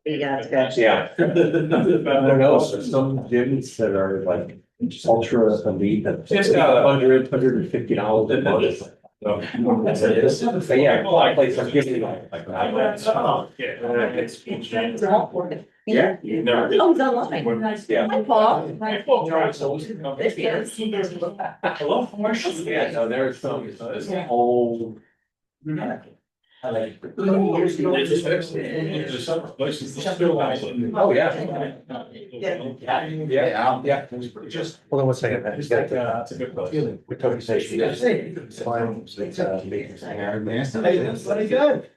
Yeah. Yeah. I don't know, so some gyms that are like ultra elite, that just got $150 a month. So yeah, a lot of places are giving like. Yeah. No. Oh, he's online. Yeah. Hi, Paul. There he is. Yeah, no, there's some, this whole. I like. Oh, yeah. Yeah. Just. Hold on one second. It's like, it's a good feeling. We're talking safety. It's fine. It's, Hey, that's pretty good.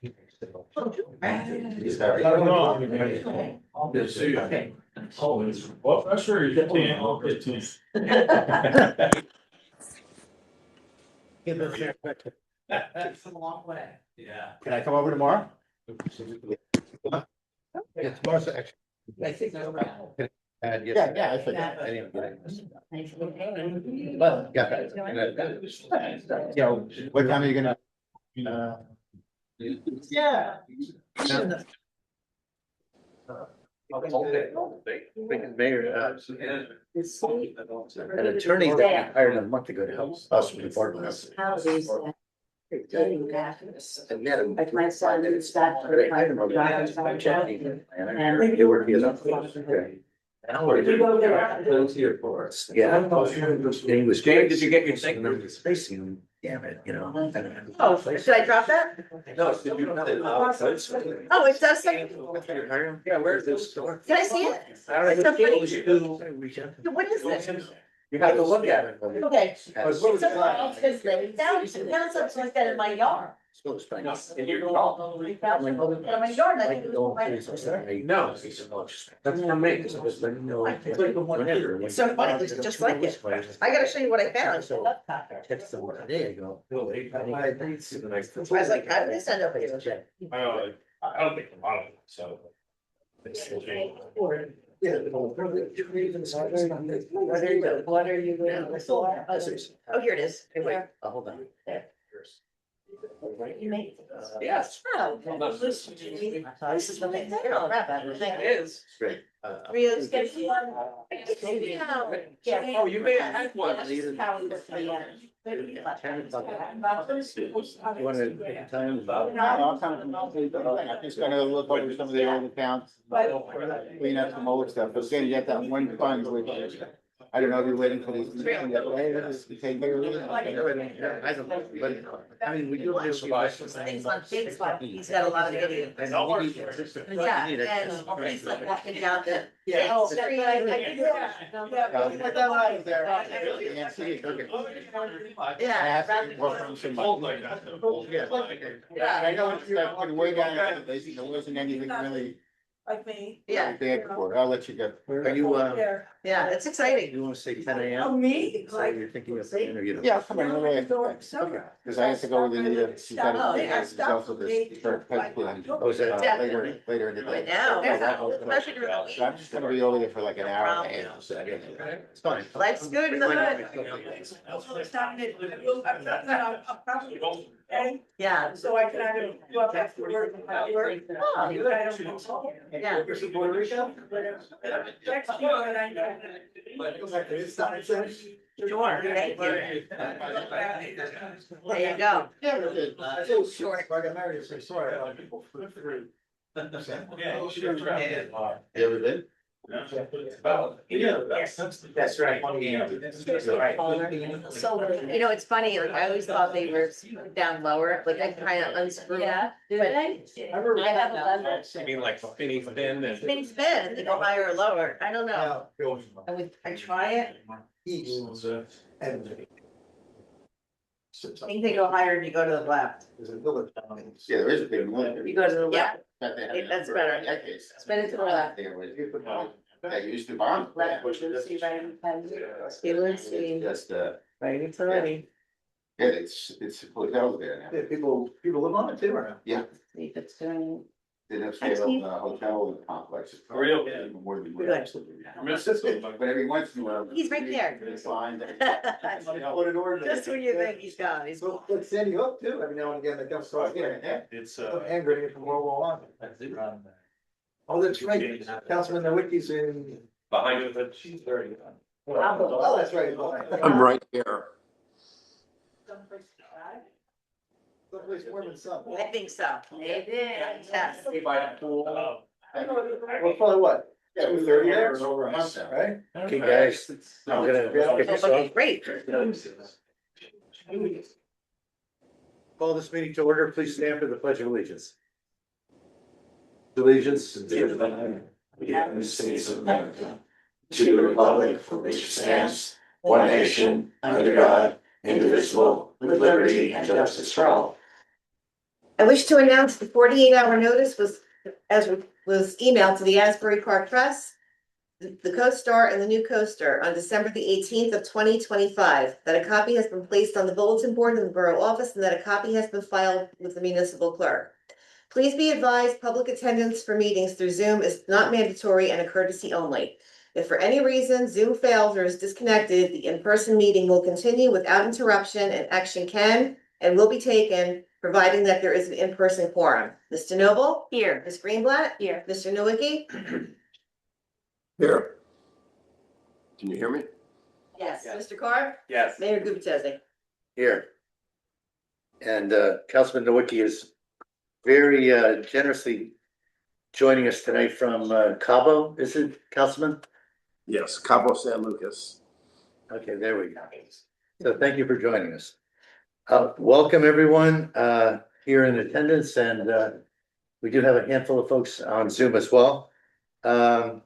Okay. Well, pressure, you can, I'll get to. It's a long way. Yeah. Can I come over tomorrow? Yeah, tomorrow's actually. I think that's right. Yeah, I forgot. I didn't get it. But, yeah. Yeah, what time are you gonna? Yeah. Mayor, an attorney that we hired a month ago to help us with the apartment. Getting back. I met him. Like my son is back. But I hired him over. And they were his. You go there. Here for us. Yeah. And he was. James, did you get your thing? And I was facing him, damn it, you know. Oh, should I drop that? No, did you know that? Oh, it does say, Yeah, where's this store? can I see it? Alright. It's so pretty. What is this? You have to look at it. Okay. Yes. So, because down, something like that in my yard. School's fine. No, in your call. In my yard, I think it was my. No. That's not me. It's so funny, it's just like it. I gotta show you what I found. Text them today, I go. That's why I was like, how did this end up here? I don't think a lot of it, so. What are you doing? Oh, here it is. Wait. Hold on. You make. Yes. Oh. This is what they say. It is. Great. Rio's getting. Oh, you may have had one. You wanna take a time? I'm just gonna look over some of the old accounts, clean up some old stuff, but then you have that one fund which, I don't know if you're waiting for these. To take care of it. But, I mean, we do have. Things on Facebook, he's got a lot of videos. Yeah, and he's like walking down the. Yeah. Street. Yeah. I know it's like way down, there wasn't anything really Like me. Yeah, big for it, I'll let you go. Are you, yeah, it's exciting. you wanna say 10 Oh, AM? me? So you're thinking of the interview? Yeah, come on, away. Okay. Cause I have to go with Anita, she's got Oh, to, yeah. she's also this, her pet plan. Oh, is that? Yeah. Later in the I day. know. Especially during the So I'm just gonna be over there for like an hour and a half. It's fine. Life's good in the hood. Yeah. So I can either go up after work and have work. Oh, But I don't know. yeah. Text me when I know. Sure, thank you. There you go. Short. You ever been? That's right. So, you know, it's funny, like, I always thought they were down lower, like I kind of unscrew. Yeah. Do they? I have a lever. I mean, like spinning fin and. Things spin, they go higher or lower, I don't know. I try it, I think they go higher if you go to the left. Yeah, there is a big one. You go to the left, That's That's better. Spin it to the left. They used to bomb. Left, see right in front. See, let's see, Just, right, it's already, yeah, it's hotels there now. People live on it too, or? Yeah, see if it's doing. they have hotel complexes. Real? Even more than one. Good. But every once in a while. He's right there. It's fine. What an order. Just when you think he's gone, he's. So, let's send you up too, every now and again, they come across here. Yeah. It's, hand grenade from World War I. Oh, that's right. Councilman Nowicki's in. Behind you, but she's very. Oh, that's right. I'm right here. Someplace warm and sun. I think so. It is. Yes. By the pool. Well, probably what? 2:30 there? Right? Okay, guys, I'm gonna kick this Okay, off. great. Call this meeting to order. Please stand for the pledge of allegiance. Allegiance to the United States of America, to the republic for which it stands, one nation, under God, indivisible, with liberty and justice for all. I wish to announce the 48-hour notice was emailed to the Asbury Park Press, the Co-Star and the New Coaster on December the 18th of 2025, that a copy has been placed on the bulletin board in the borough office and that a copy has been filed with the municipal clerk. Please be advised, public attendance for meetings through Zoom is not mandatory and a courtesy only. If for any reason Zoom fails or is disconnected, the in-person meeting will continue without interruption and action can and will be taken, providing that there is an in-person quorum. Mr. Noble? Here. Ms. Greenblatt? Here. Mr. Nowicki? Here. Can you hear me? Yes. Mr. Carr? Yes. Mayor Guptezi? Here. And Councilman Nowicki is very generously joining us tonight from Cabo, is it, Councilman? Yes, Cabo San Lucas. Okay, there we go. So thank you for joining us. Welcome, everyone here in attendance, and we do have a handful of folks on Zoom as well. We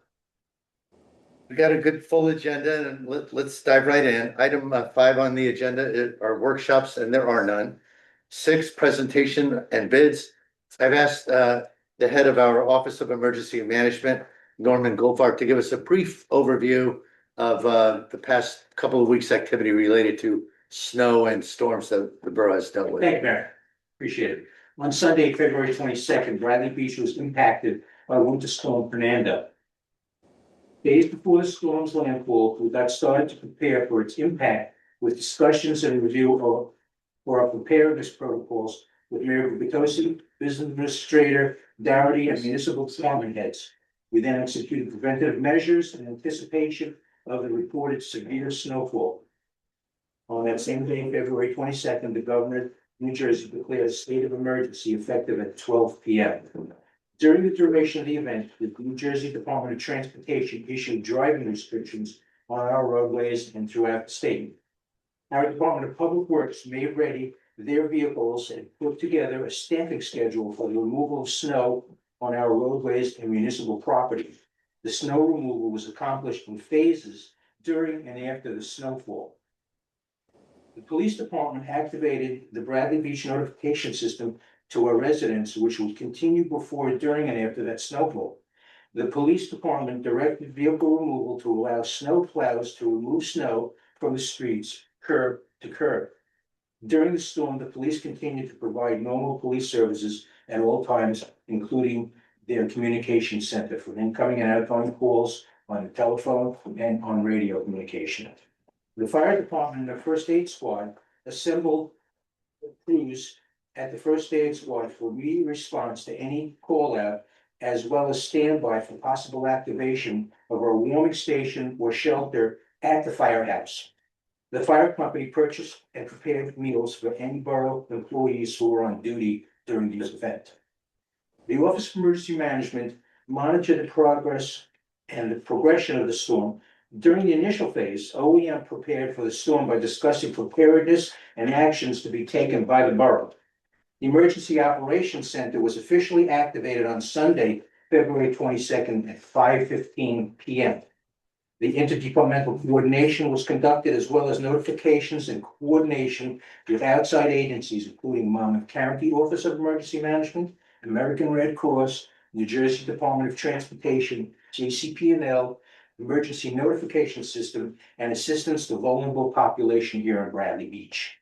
got a good full agenda, and let's dive right in. Item 5 on the agenda are workshops, and there are none. 6, presentation and bids. I've asked the head of our Office of Emergency Management, Norman Goldfarb, to give us a brief overview of the past couple of weeks' activity related to snow and storms that the borough has dealt with. Thank you, Mayor. Appreciate it. On Sunday, February 22nd, Bradley Beach was impacted by Winter Storm Fernando. Days before the storm's landfall, we got started to prepare for its impact with discussions and review for our preparedness protocols with Mayor Gubitosi, Business Administrator, Dougherty, and municipal department heads. We then executed preventative measures in anticipation of the reported severe snowfall. On that same day, February 22nd, the governor of New Jersey declared a state of emergency effective at 12 p.m. During the duration of the event, the New Jersey Department of Transportation issued driving restrictions on our roadways and throughout the state. Our Department of Public Works made ready their vehicles and put together a stamping schedule for the removal of snow on our roadways and municipal property. The snow removal was accomplished in phases during and after the snowfall. The police department activated the Bradley Beach notification system to our residents, which would continue before, during, and after that snowfall. The police department directed vehicle removal to allow snow plows to remove snow from the streets, curb to curb. During the storm, the police continued to provide normal police services at all times, including their communication center for incoming and outgoing calls on the telephone and on radio communication. The fire department and the first aid squad assembled crews at the first aid squad for immediate response to any call out, as well as standby for possible activation of our warming station or shelter at the firehouse. The fire company purchased and prepared meals for any borough employees who were on duty during this event. The Office of Emergency Management monitored the progress and the progression of the storm. During the initial phase, OEM prepared for the storm by discussing preparedness and actions to be taken by the borough. The Emergency Operations Center was officially activated on Sunday, February 22nd at 5:15 p.m. The interdepartmental coordination was conducted, as well as notifications and coordination with outside agencies, including Monmouth County Office of Emergency Management, American Red Cross, New Jersey Department of Transportation, JCP&L, Emergency Notification System, and assistance to vulnerable population here in Bradley Beach.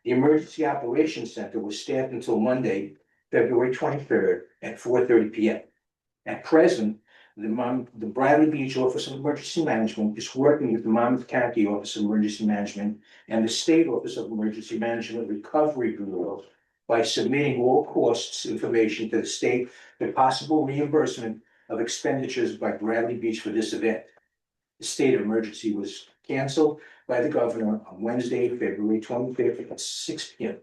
The Emergency Operations Center was staffed until Monday, February 23rd at 4:30 p.m. At present, the Bradley Beach Office of Emergency Management is working with the Monmouth County Office of Emergency Management and the State Office of Emergency Management Recovery Bureau by submitting all costs information to the state for possible reimbursement of expenditures by Bradley Beach for this event. The state of emergency was canceled by the governor on Wednesday, February 25th at 6 p.m.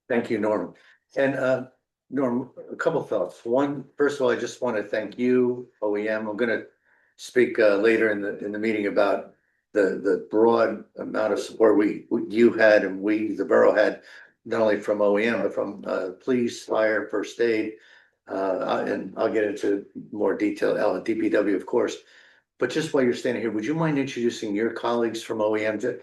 Thank you, Norm. And Norm, a couple thoughts. One, first of all, I just want to thank you, OEM. I'm gonna speak later in the meeting about the broad amount of support you had and the borough had, not only from OEM, but from police, fire, first aid. And I'll get into more detail, DPW, of course. But just while you're standing here, would you mind introducing your colleagues from OEM?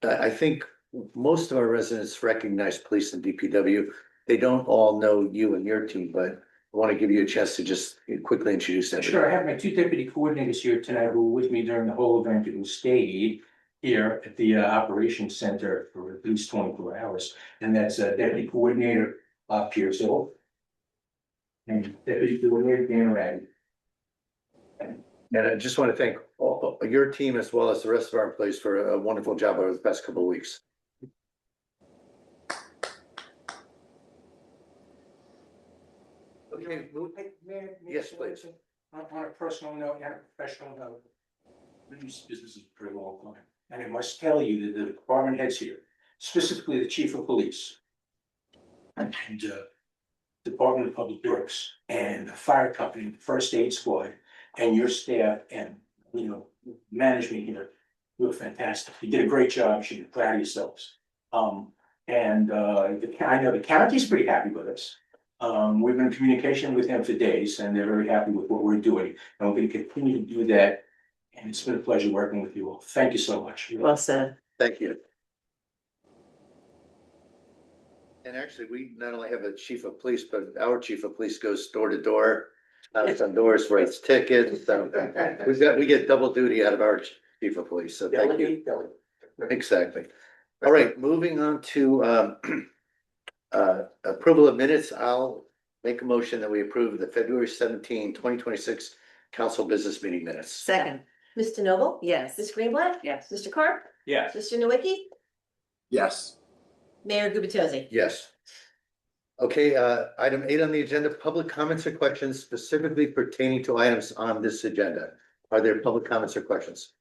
I think most of our residents recognize police and DPW. They don't all know you and your team, but I want to give you a chance to just quickly introduce them. Sure, I have my 2 deputy coordinators here tonight who were with me during the whole event and who stayed here at the operations center for at least 24 hours. And that's Deputy Coordinator Pierce Hill and Deputy Coordinator Dan Raggi. And I just want to thank all your team as well as the rest of our employees for a wonderful job over the past couple of weeks. Okay, Yes, please. On a personal note and a professional note, I've been in this business for a long time, and I must tell you that the department heads here, specifically the chief of police and Department of Public Works and the fire company, the first aid squad, and your staff and, management here, you were fantastic. You did a great job. You should be proud of yourselves. I know the county's pretty happy with us. We've been in communication with them for days and they're very happy with what we're doing. And we're going to continue to do that. And it's been a pleasure working with you all. Thank you so much. Well said. Thank you. And actually, we not only have a chief of police, but our chief of police goes door to door, knocks on doors, writes tickets. So we get double duty out of our chief of police. So thank you. Exactly. All right, moving on to approval of minutes. I'll make a motion that we approve the February 17, 2026 council business meeting minutes. Second. Ms. DeNoble? Yes. Ms. Greenblatt? Yes. Mr. Carp? Yes. Mr. Nowicki? Yes. Mayor Gubatosi? Yes. Okay, item 8 on the agenda, public comments or questions specifically pertaining to items on this agenda. Are there public comments or questions?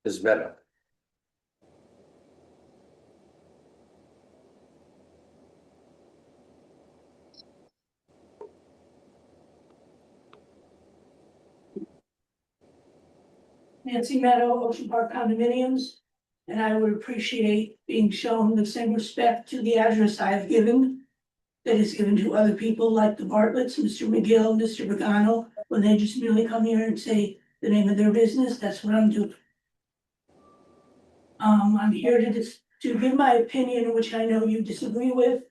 Ms. Meta? Nancy Meadow, Ocean Park condominiums. And I would appreciate being shown the same respect to the address I have given. That is given to other people like the Bartletts, Mr. McGill, Mr. Pagano, when they just merely come here and say the name of their business, that's what I'm doing. I'm here to give my opinion, which I know you disagree with.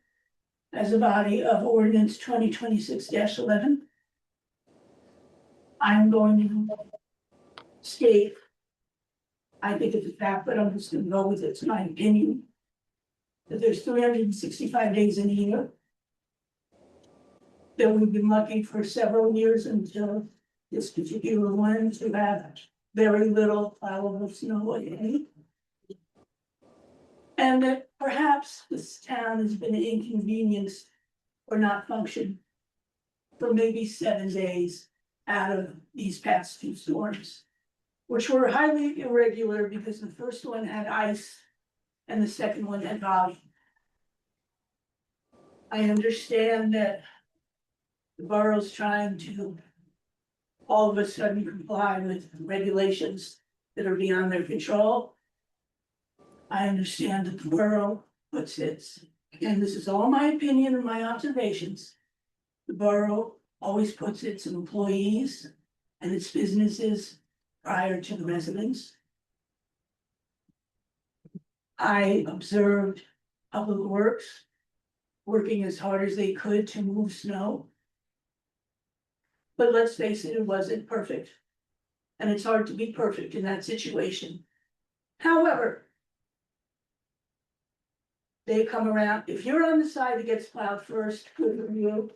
As a body of ordinance 2026-11. I'm going to state. I think it's a fact, but I'm just gonna go with it, it's my opinion. That there's 365 days in a year. That we've been lucky for several years until this particular one to have very little plowable snow again. And that perhaps this town has been inconvenienced or not functioned for maybe 7 days out of these past 2 storms, which were highly irregular because the first one had ice and the second one had volume. I understand that the borough's trying to all of a sudden comply with regulations that are beyond their control. I understand that the borough puts its, and this is all my opinion and my observations. The borough always puts its employees and its businesses prior to the residents. I observed Public Works working as hard as they could to move snow. But let's face it, it wasn't perfect. And it's hard to be perfect in that situation. However, they come around, if you're on the side that gets plowed first, good for you.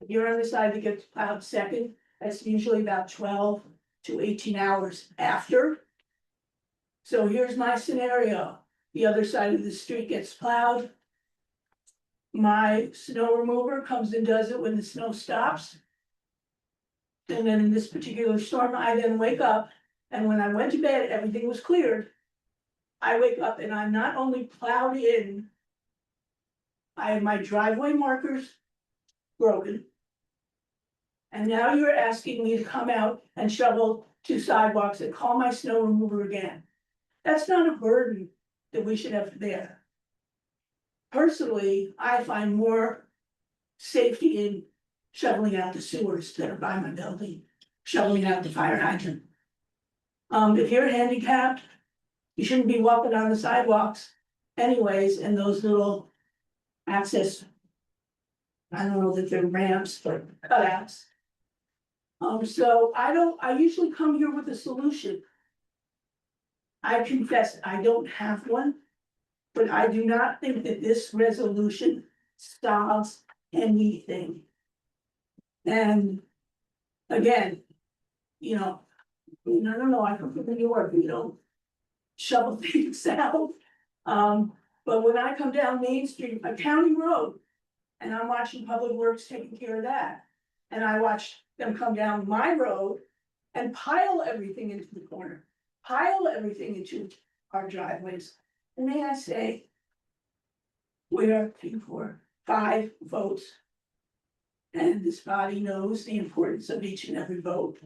If you're on the side that gets plowed second, that's usually about 12 to 18 hours after. So here's my scenario. The other side of the street gets plowed. My snow remover comes and does it when the snow stops. And then in this particular storm, I then wake up, and when I went to bed, everything was cleared. I wake up and I'm not only plowed in. I have my driveway markers broken. And now you're asking me to come out and shovel 2 sidewalks and call my snow remover again. That's not a burden that we should have to bear. Personally, I find more safety in shoveling out the sewers that are by my building, shoveling out the fire hydrant. If you're handicapped, you shouldn't be walking on the sidewalks anyways, and those little access. I don't know that they're ramps, but cutouts. So I usually come here with a solution. I confess, I don't have one, but I do not think that this resolution solves anything. And again, no, I come from New York, we don't shovel things out. But when I come down Main Street, a county road, and I'm watching Public Works taking care of that, and I watch them come down my road and pile everything into the corner, pile everything into our driveways. And may I say, we are 2, 4, 5 votes. And this body knows the importance of each and every vote.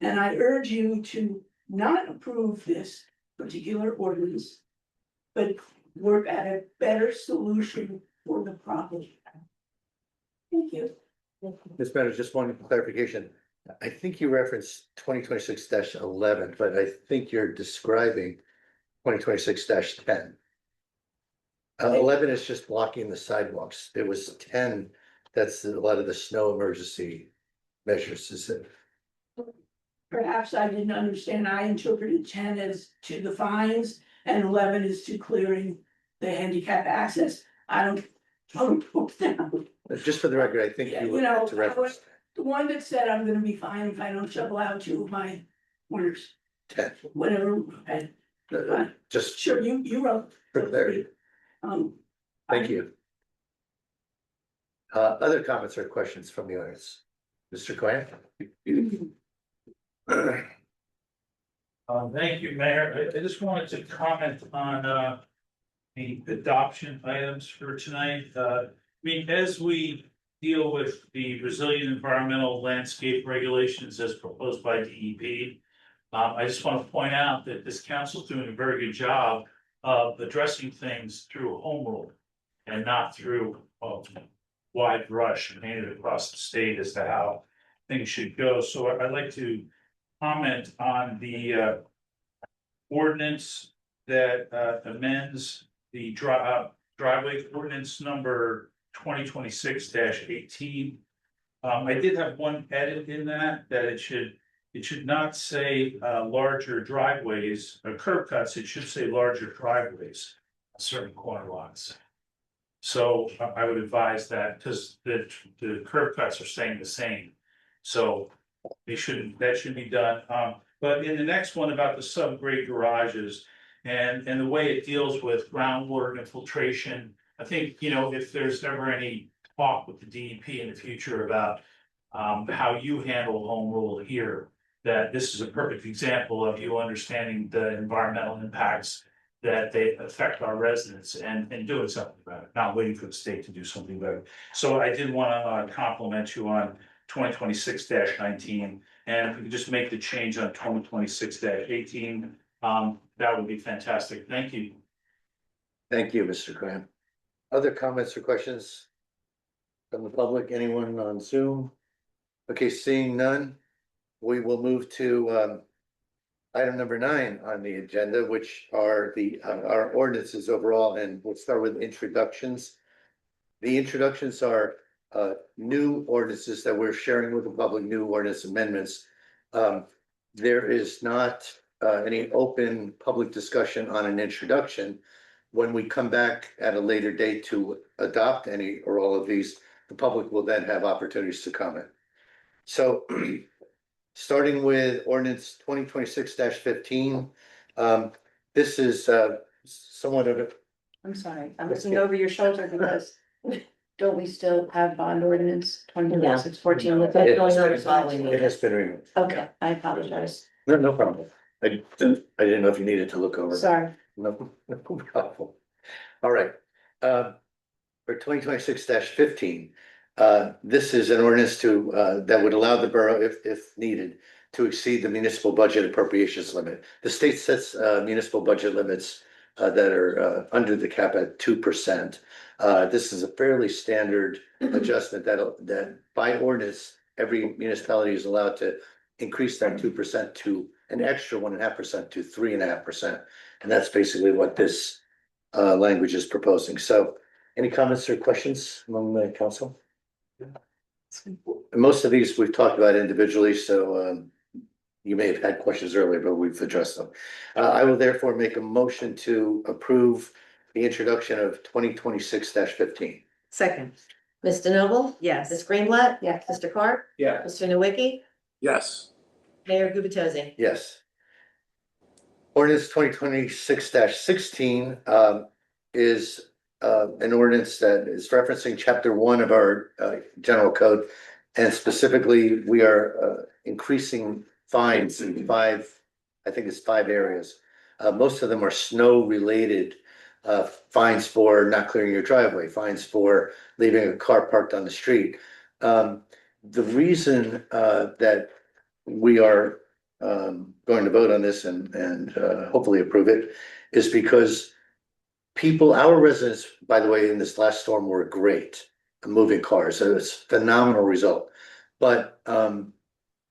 And I urge you to not approve this particular ordinance, but work at a better solution for the problem. Thank you. Ms. Bennett, just one clarification. I think you referenced 2026-11, but I think you're describing 2026-10. 11 is just blocking the sidewalks. It was 10, that's a lot of the snow emergency measures, is it? Perhaps I didn't understand. I interpreted 10 as to the fines and 11 is to clearing the handicap access. I don't know down. Just for the record, I think Yeah, you were you know, to reference The one that said I'm gonna be fine if I don't shovel out 2 of my corners, 10. whatever. Just Sure, you wrote. for clarity. Thank you. Other comments or questions from the audience? Mr. Cohen? Thank you, Mayor. I just wanted to comment on the adoption items for tonight. I mean, as we deal with the resilient environmental landscape regulations as proposed by DEP, I just want to point out that this council is doing a very good job of addressing things through a home rule and not through wide brush painted across the state as to how things should go. So I'd like to comment on the ordinance that amends the driveway ordinance number 2026-18. I did have one edit in that it should not say larger driveways or curb cuts, it should say larger driveways on certain corner lots. So I would advise that because the curb cuts are staying the same. So that should be done. But in the next one about the subgrade garages and the way it deals with groundwater infiltration, I think, if there's ever any talk with the DEP in the future about how you handle home rule here, that this is a perfect example of you understanding the environmental impacts that they affect our residents and doing something about it, not waiting for the state to do something about it. So I did want to compliment you on 2026-19, and if we could just make the change on 2026-18, that would be fantastic. Thank you. Thank you, Mr. Graham. Other comments or questions from the public? Anyone on Zoom? Okay, seeing none, we will move to item number 9 on the agenda, which are our ordinances overall, and we'll start with introductions. The introductions are new ordinances that we're sharing with the public, new ordinance amendments. There is not any open public discussion on an introduction. When we come back at a later date to adopt any or all of these, the public will then have opportunities to comment. So starting with ordinance 2026-15, this is somewhat of a. I'm sorry, I'm looking over your shoulder because don't we still have bond ordinance 2026-14 with That's it? the only notice following It it. has been removed. Okay, I apologize. No, no problem. I didn't know if you needed to look over. Sorry. No, no problem. All right, for 2026-15, this is an ordinance to, that would allow the borough, if needed, to exceed the municipal budget appropriations limit. The state sets, municipal budget limits, that are, under the cap at 2%. This is a fairly standard adjustment that by ordinance, every municipality is allowed to increase that 2% to an extra 1.5% to 3.5%. And that's basically what this language is proposing. So any comments or questions among the council? Most of these we've talked about individually, so you may have had questions earlier, but we've addressed them. I will therefore make a motion to approve the introduction of 2026-15. Second. Ms. DeNoble? Yes. Ms. Greenblatt? Yes. Mr. Carr? Yeah. Mr. Nowicki? Yes. Mayor Gubatose? Yes. Ordinance 2026-16 is an ordinance that is referencing chapter 1 of our general code. And specifically, we are increasing fines in five areas. Most of them are snow related. Fines for not clearing your driveway, fines for leaving a car parked on the street. The reason that we are going to vote on this and hopefully approve it is because our residents, by the way, in this last storm were great at moving cars. So it's a phenomenal result. But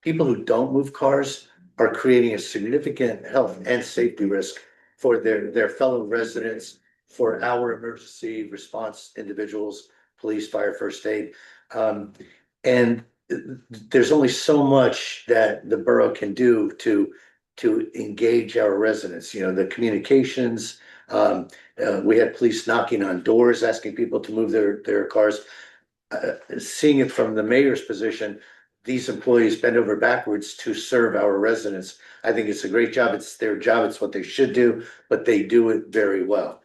people who don't move cars are creating a significant health and safety risk for their fellow residents, for our emergency response individuals, police, fire, first aid. And there's only so much that the borough can do to engage our residents, the communications. We had police knocking on doors, asking people to move their cars. Seeing it from the mayor's position, these employees bend over backwards to serve our residents. I think it's a great job. It's their job. It's what they should do, but they do it very well.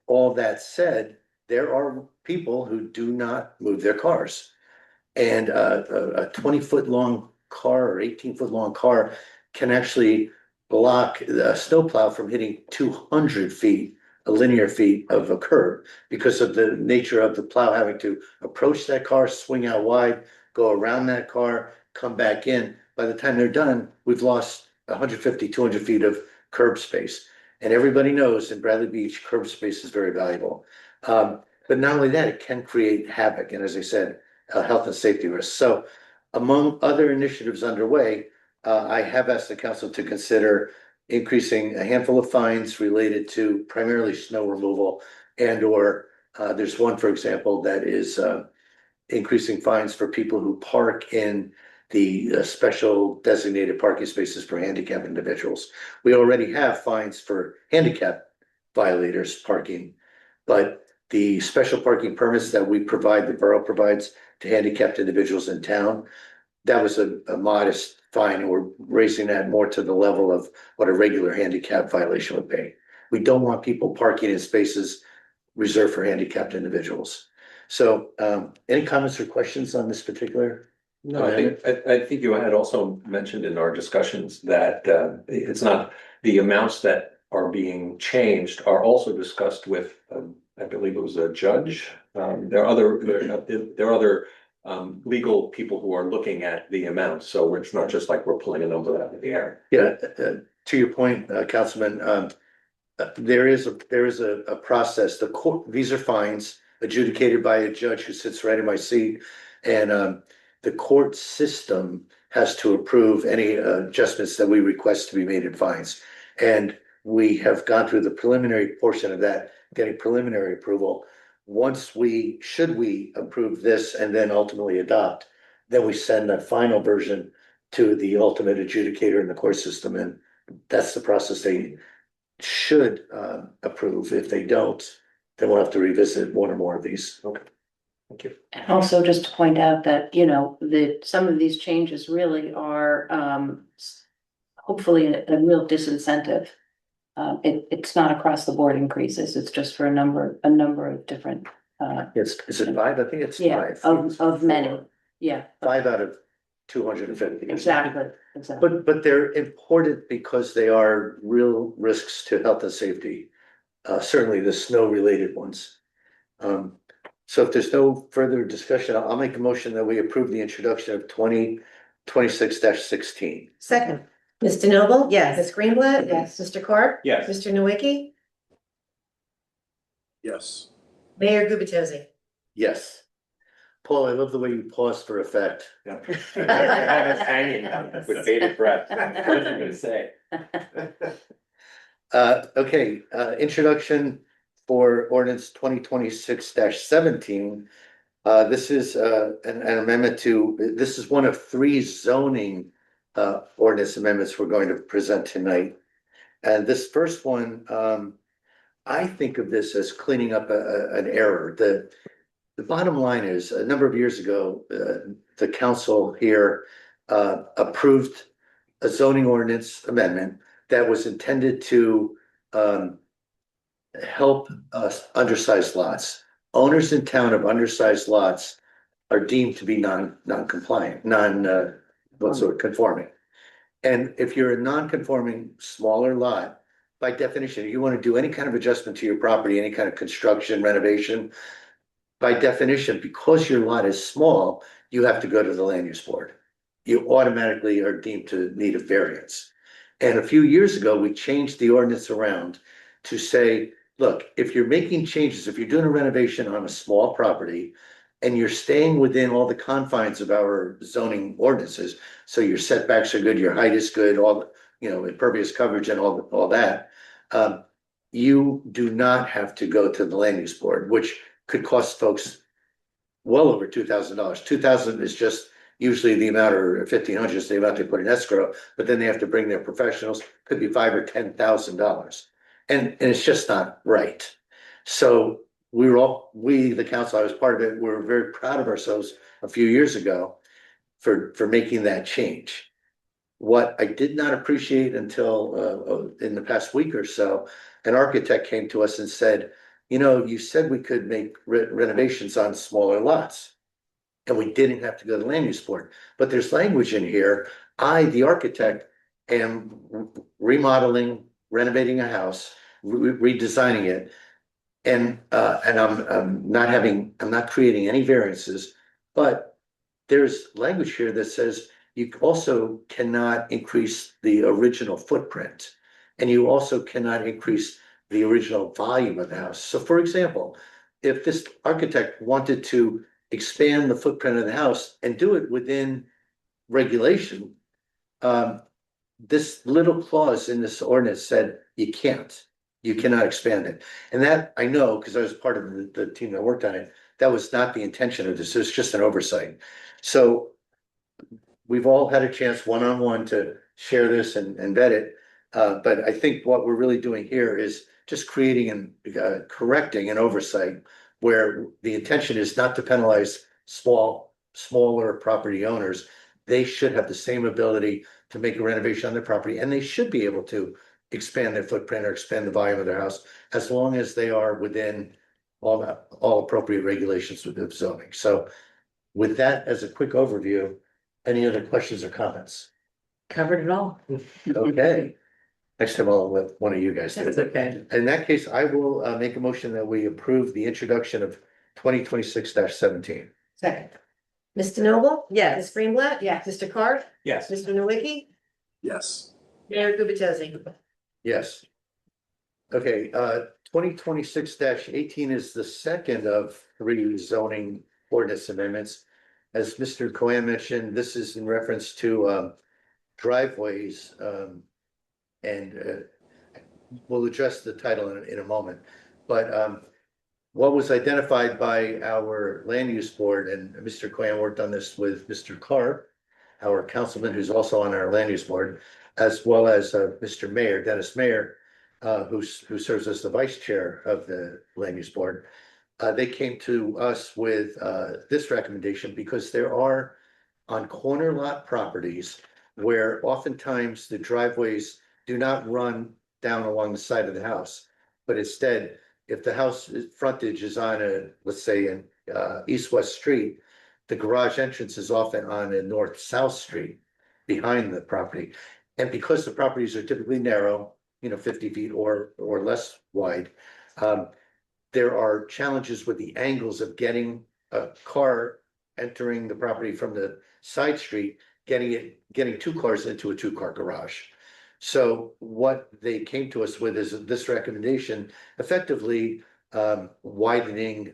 All that said, there are people who do not move their cars. And a 20-foot long car or 18-foot long car can actually block a snowplow from hitting 200 feet, a linear feet of a curb, because of the nature of the plow having to approach that car, swing out wide, go around that car, come back in. By the time they're done, we've lost 150, 200 feet of curb space. And everybody knows in Bradley Beach, curb space is very valuable. But not only that, it can create havoc. And as I said, health and safety risks. So among other initiatives underway, I have asked the council to consider increasing a handful of fines related to primarily snow removal or there's one, for example, that is increasing fines for people who park in the special designated parking spaces for handicapped individuals. We already have fines for handicap violators parking, but the special parking permits that we provide, the borough provides to handicapped individuals in town, that was a modest fine, and we're raising that more to the level of what a regular handicap violation would be. We don't want people parking in spaces reserved for handicapped individuals. So any comments or questions on this particular? No, I think you had also mentioned in our discussions that it's not the amounts that are being changed are also discussed with, I believe it was a judge. There are other legal people who are looking at the amounts, so it's not just like we're pulling a number out of the air. Yeah, to your point, Councilman, there is a process. The court, these are fines adjudicated by a judge who sits right in my seat, and the court system has to approve any adjustments that we request to be made in fines. And we have gone through the preliminary portion of that, getting preliminary approval. Once should we approve this and then ultimately adopt, then we send that final version to the ultimate adjudicator in the court system. And that's the process they should approve. If they don't, then we'll have to revisit one or more of these. Okay, thank you. And also just to point out that, some of these changes really are hopefully a real disincentive. It's not across the board increases, it's just for a number of different Is it five? I think it's yeah, five. of many, yeah. Five out of 250. Exactly. But they're important because they are real risks to health and safety. Certainly the snow related ones. So if there's no further discussion, I'll make a motion that we approve the introduction of 2026-16. Second. Ms. DeNoble? Yes. Ms. Greenblatt? Yes. Mr. Carp? Yes. Mr. Nowicki? Yes. Mayor Gubatose? Yes. Paul, I love the way you paused for effect. Yeah. I was hanging with bated breath. What was I gonna say? Okay, introduction for ordinance 2026-17. This is an amendment to, this is one of three zoning ordinance amendments we're going to present tonight. And this first one, I think of this as cleaning up an error. The bottom line is, a number of years ago, the council here approved a zoning ordinance amendment that was intended to help us undersized lots. Owners in town of undersized lots are deemed to be non-compliant, conforming. And if you're a non-conforming smaller lot, by definition, you want to do any kind of adjustment to your property, any kind of construction, renovation. By definition, because your lot is small, you have to go to the land use board. You automatically are deemed to need a variance. And a few years ago, we changed the ordinance around to say, look, if you're making changes, if you're doing a renovation on a small property and you're staying within all the confines of our zoning ordinances, so your setbacks are good, your height is good, all, impervious coverage and all that, you do not have to go to the land use board, which could cost folks well over $2,000. 2,000 is just usually the amount, or 1,500 is the amount they put in escrow, but then they have to bring their professionals, could be $5,000 or $10,000. And it's just not right. So we, the council, I was part of it, we were very proud of ourselves a few years ago for making that change. What I did not appreciate until in the past week or so, an architect came to us and said, you said we could make renovations on smaller lots. And we didn't have to go to the land use board. But there's language in here. I, the architect, am remodeling, renovating a house, redesigning it. And I'm not creating any variances, but there's language here that says you also cannot increase the original footprint. And you also cannot increase the original volume of the house. So for example, if this architect wanted to expand the footprint of the house and do it within regulation, this little clause in this ordinance said you cannot expand it. And that I know, because I was part of the team that worked on it, that was not the intention of this. It was just an oversight. So we've all had a chance one-on-one to share this and vet it. But I think what we're really doing here is just creating and correcting an oversight where the intention is not to penalize smaller property owners. They should have the same ability to make a renovation on their property, and they should be able to expand their footprint or expand the volume of their house as long as they are within all appropriate regulations with the zoning. So with that as a quick overview, any other questions or comments? Covered it all. Okay. Next time I'll let one of you guys do That's it. okay. In that case, I will make a motion that we approve the introduction of 2026-17. Second. Ms. DeNoble? Yes. Ms. Greenblatt? Yes. Mr. Carp? Yes. Mr. Nowicki? Yes. Mayor Gubatose? Yes. Okay, 2026-18 is the second of three zoning ordinance amendments. As Mr. Cohen mentioned, this is in reference to driveways, and we'll address the title in a moment. But what was identified by our land use board, and Mr. Cohen worked on this with Mr. Carp, our councilman who's also on our land use board, as well as Mr. Mayor, Dennis Mayer, who serves as the vice chair of the land use board. They came to us with this recommendation because there are on corner lot properties where oftentimes the driveways do not run down along the side of the house, but instead if the frontage is on a, let's say, an east-west street, the garage entrance is often on a north-south street behind the property. And because the properties are typically narrow, 50 feet or less wide, there are challenges with the angles of getting a car entering the property from the side street, getting two cars into a two-car garage. So what they came to us with is this recommendation, effectively widening,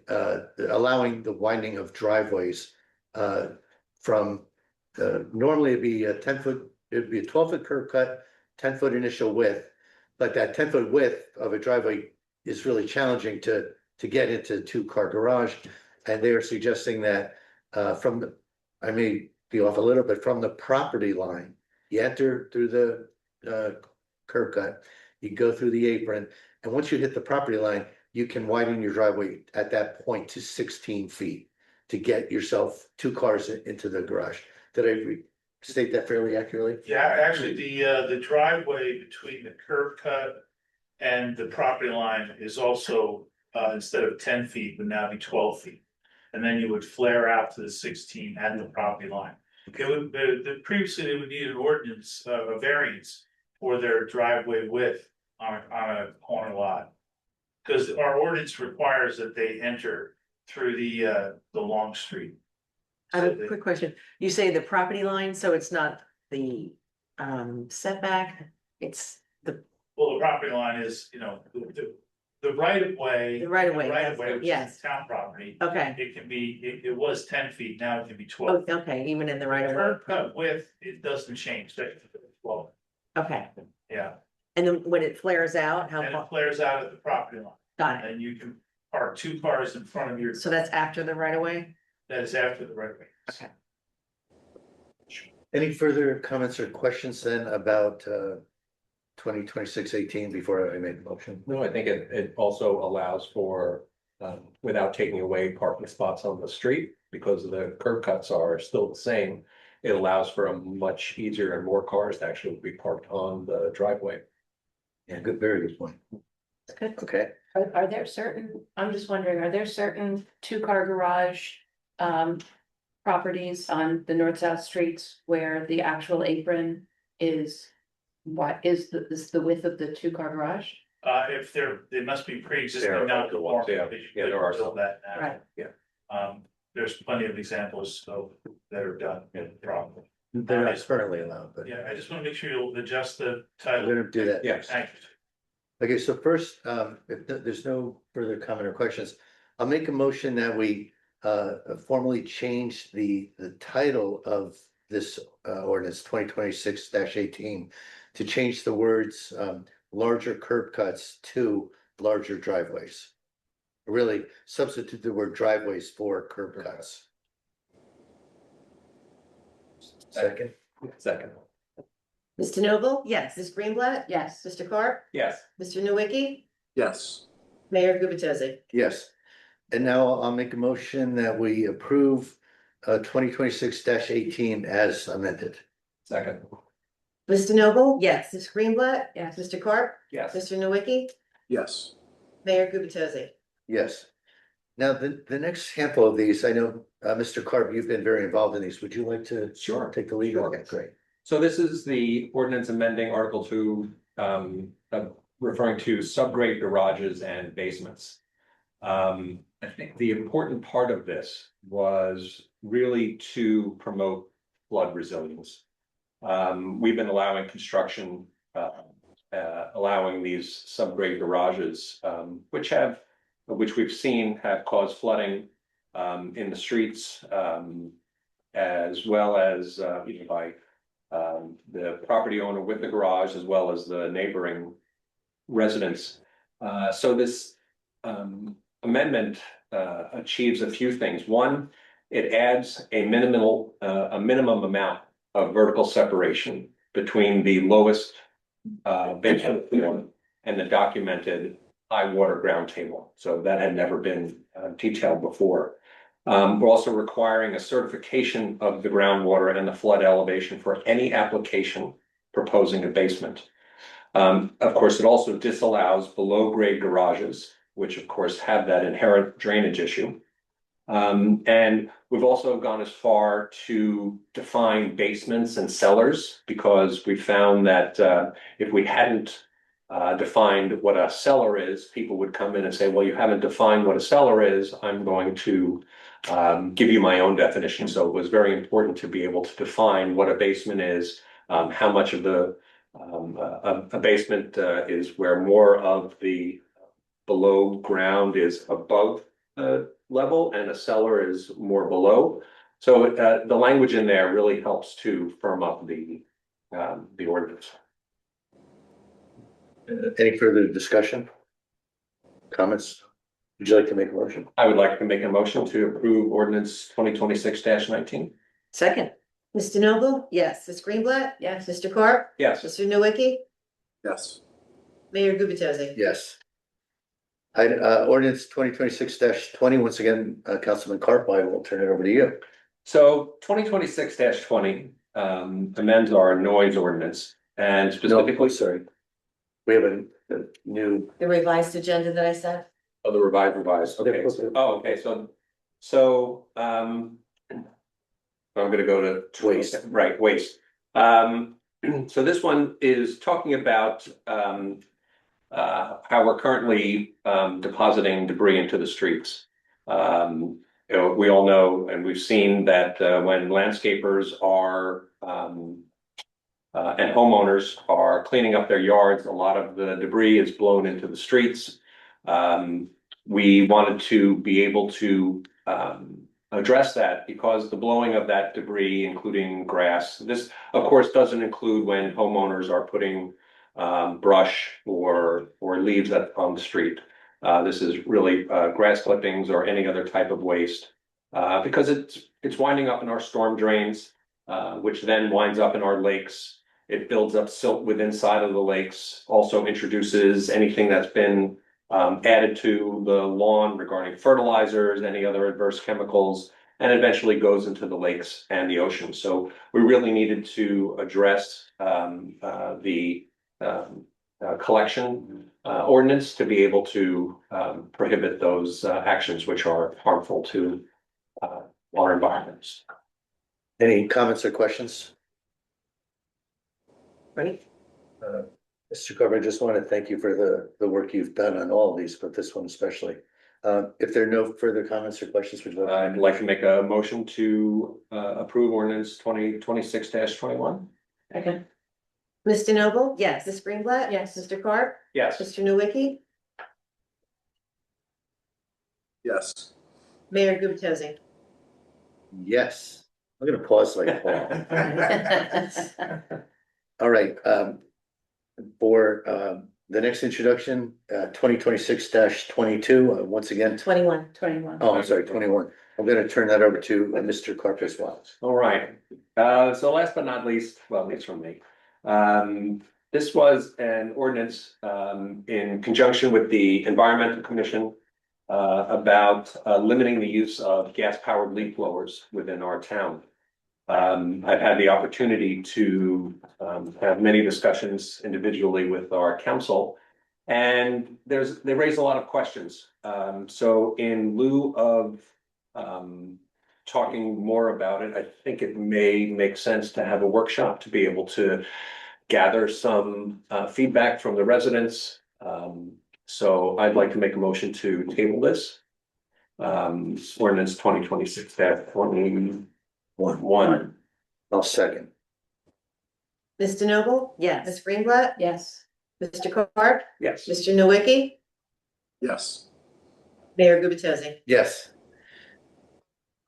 allowing the widening of driveways from normally it'd be a 10-foot, it'd be a 12-foot curb cut, 10-foot initial width, but that 10-foot width of a driveway is really challenging to get into a two-car garage. And they are suggesting that from the, I may be off a little bit, from the property line, you enter through the curb cut, you go through the apron, and once you hit the property line, you can widen your driveway at that point to 16 feet to get yourself two cars into the garage. Did I state that fairly accurately? Yeah, actually, the driveway between the curb cut and the property line is also, instead of 10 feet, would now be 12 feet. And then you would flare out to the 16 at the property line. It would, previously they would need an ordinance, a variance for their driveway width on a corner lot. Because our ordinance requires that they enter through the long street. I have a quick question. You say the property line, so it's not the setback, it's Well, the property line is, the right of way. the right of way. Right of way, which Yes, is town property. okay. It can be, it was 10 feet, now it can be Oh, 12. okay, even in the right of way. Curb cut width, it doesn't change, that's 12, Okay, yeah, and then when it flares out, how and far? it flares out at the property line, Got it. and you can park two cars in front of your, So that's after the right of way? that is after the right of way. Okay. Any further comments or questions then about 2026-18 before I make the motion? No, I think it also allows for, without taking away parking spots on the street, because the curb cuts are still the same. It allows for a much easier and more cars to actually be parked on the driveway. Yeah, good, very good point. That's good. Okay. Are there certain, I'm just wondering, are there certain two-car garage properties on the north-south streets where the actual apron is what is the width of the two-car garage? If they must be pre-existing There are non other ones, yeah. Yeah, there are some. That now. Right. There's plenty of examples that are done, probably. They're not currently allowed, but Yeah, I just want to make sure you'll adjust the I'm title. gonna do that. Yes. Thank you. Okay, so first, if there's no further comment or questions, I'll make a motion that we formally change the title of this ordinance 2026-18 to change the words larger curb cuts to larger driveways. Really substitute the word driveways for curb cuts. Second. Second. Mr. Noble? Yes. Ms. Greenblatt? Yes. Mr. Carp? Yes. Mr. Nowicki? Yes. Mayor Gubatose? Yes. And now I'll make a motion that we approve 2026-18 as amended. Second. Mr. Noble? Yes. Ms. Greenblatt? Yes. Mr. Carp? Yes. Mr. Nowicki? Yes. Mayor Gubatose? Yes. Now, the next handful of these, I know, Mr. Carp, you've been very involved in these. Would you like to? Sure. Take the lead? Sure. Okay, great. So this is the ordinance amending Article 2, referring to subgrade garages and basements. I think the important part of this was really to promote flood resilience. We've been allowing construction, allowing these subgrade garages, which we've seen have caused flooding in the streets, as well as by the property owner with the garage, as well as the neighboring residents. So this amendment achieves a few things. One, it adds a minimum amount of vertical separation between the lowest basement floor and the documented high water ground table. So that had never been detailed before. We're also requiring a certification of the groundwater and the flood elevation for any application proposing a basement. Of course, it also disallows below grade garages which of course have that inherent drainage issue. And we've also gone as far to define basements and cellars, because we found that if we hadn't defined what a cellar is, people would come in and say, well, you haven't defined what a cellar is, I'm going to give you my own definition. So it was very important to be able to define what a basement is, how much of the a basement is where more of the below ground is above level, and a cellar is more below. So the language in there really helps to firm up the ordinance. Any further discussion? Comments? Would you like to make a motion? I would like to make a motion to approve ordinance 2026-19. Second, Ms. DeNoble? yes. Ms. Greenblatt? Yes. Mr. Carp? Yes. Mr. Nowicki? Yes. Mayor Gubatosi? Yes. Ordinance 2026-20, once again, Councilman Carp, I will turn it over to you. So 2026-20 amends our noise ordinance, and specifically, Sorry. We have a new. The revised agenda that I sent? the revised, okay. Okay, so I'm gonna go to Waste. Right, waste. So this one is talking about how we're currently depositing debris into the streets. We all know, and we've seen that when landscapers are and homeowners are cleaning up their yards, a lot of the debris is blown into the streets. We wanted to be able to address that, because the blowing of that debris, including grass, this of course doesn't include when homeowners are putting brush or leaves on the street. This is really grass clippings or any other type of waste, because it's winding up in our storm drains, which then winds up in our lakes. It builds up silt within inside of the lakes, also introduces anything that's been added to the lawn regarding fertilizers, any other adverse chemicals, and eventually goes into the lakes and the ocean. So we really needed to address the collection ordinance to be able to prohibit those actions which are harmful to our environments. Any comments or questions? Right? Mr. Carver, I just want to thank you for the work you've done on all of these, but this one especially. If there are no further comments or questions, would you like? I'd like to make a motion to approve ordinance 2026-21. Second, Ms. DeNoble? yes. Ms. Greenblatt? Yes. Mr. Carp? Yes. Mr. Nowicki? Yes. Mayor Gubatosi? Yes. I'm gonna pause like Paul. All right, for the next introduction, 2026-22, once again. 21. 21. Oh, I'm sorry, 21. I'm gonna turn that over to Mr. Carp as well. All right. So last but not least, well, at least from me. This was an ordinance in conjunction with the Environmental Commission about limiting the use of gas-powered leaf blowers within our town. I've had the opportunity to have many discussions individually with our council, and they raise a lot of questions. So in lieu of talking more about it, I think it may make sense to have a workshop to be able to gather some feedback from the residents. So I'd like to make a motion to table this. Ordinance 2026-21. I'll second. Ms. DeNoble? Yes. Ms. Greenblatt? Yes. Mr. Carp? Yes. Mr. Nowicki? Yes. Mayor Gubatosi? Yes.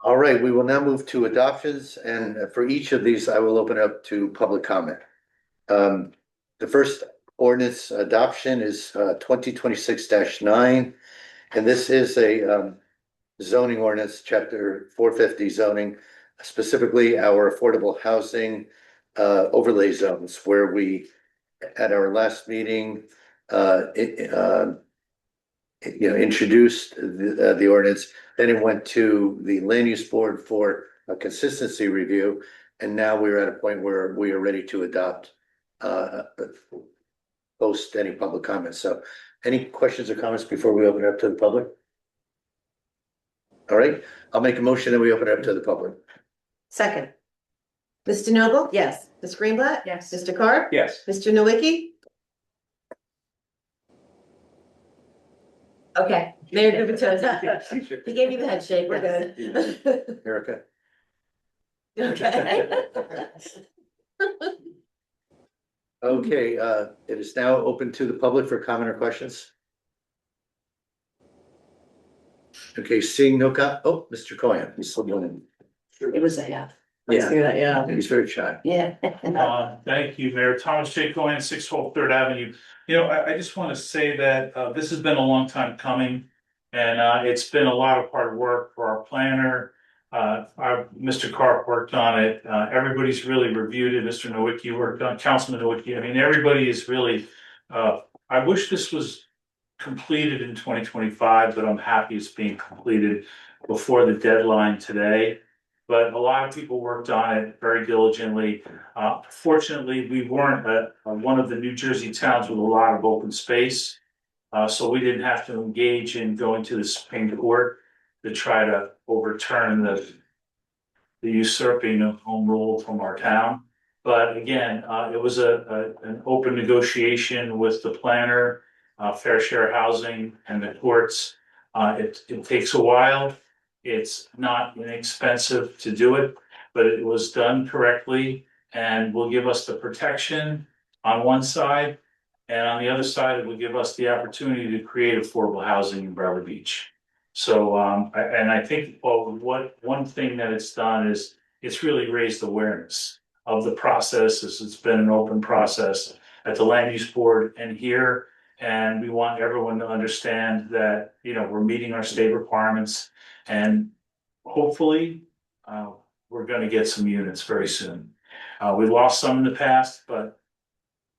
All right, we will now move to adoptions, and for each of these, I will open up to public comment. The first ordinance adoption is 2026-9, and this is a zoning ordinance, chapter 450 zoning, specifically our affordable housing overlay zones, where we, at our last meeting, introduced the ordinance, then it went to the land use board for a consistency review, and now we're at a point where we are ready to adopt post any public comments. So Any questions or comments before we open it up to the public? All right, I'll make a motion that we open it up to the public. Second, Mr. Noble? yes. Ms. Greenblatt? Yes. Mr. Carr? Yes. Mr. Nowicki? Okay, Mayor Gubatose. He gave you the head shake, we're good. Erica? Okay. Okay, it is now open to the public for comment or questions. Okay, seeing no Mr. Cohen, he's still doing It was a half. it. Hear that, yeah. Yeah, he's very shy. Yeah. Thank you, Mayor Thomas J. Cohen, 612 Third Avenue. You know, I just want to say that this has been a long time coming. And it's been a lot of hard work for our planner. Mr. Carr worked on it. Everybody's really reviewed it. Mr. Nowicki worked on, Councilman Nowicki. I mean, everybody is really, I wish this was completed in 2025, but I'm happy it's being completed before the deadline today. But a lot of people worked on it very diligently. Fortunately, we weren't one of the New Jersey towns with a lot of open space. So we didn't have to engage in going to the Supreme Court to try to overturn the usurping of home rule from our town. But again, it was an open negotiation with the planner, Fair Share Housing and the courts. It takes a while. It's not inexpensive to do it, but it was done correctly and will give us the protection on one side. And on the other side, it will give us the opportunity to create affordable housing in Brevard Beach. So, I think, one thing that it's done is it's really raised awareness of the process, as it's been an open process at the land use board and here. And we want everyone to understand that, you know, we're meeting our state requirements and hopefully, we're gonna get some units very soon. We lost some in the past, but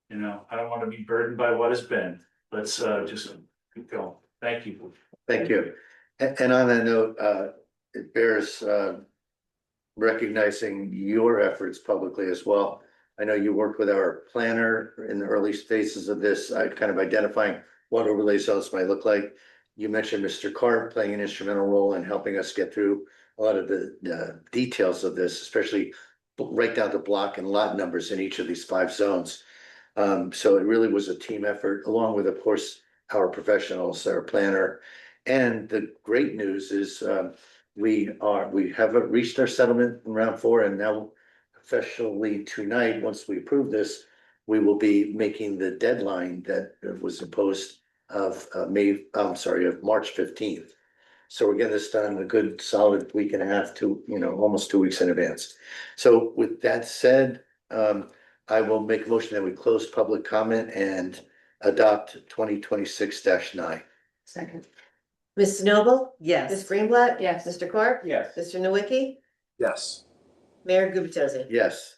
you know, I don't want to be burdened by what has been. Let's just keep going. Thank you. Thank you. And on that note, it bears recognizing your efforts publicly as well. I know you worked with our planner in the early phases of this, kind of identifying what overlay zones might look like. You mentioned Mr. Carr playing an instrumental role in helping us get through a lot of the details of this, especially right down to block and lot numbers in each of these 5 zones. So it really was a team effort, along with, of course, our professionals, our planner. And the great news is we have reached our settlement in round 4, and now officially tonight, once we approve this, we will be making the deadline that was imposed of March 15th. So we're getting this done a good solid week and a half to, almost 2 weeks in advance. So with that said, I will make a motion that we close public comment and adopt 2026-9. Second, Ms. Noble? Ms. Yes. Greenblatt? yes. Mr. Carr? Yes. Mr. Nowicki? Yes. Mayor Gubatose? Yes.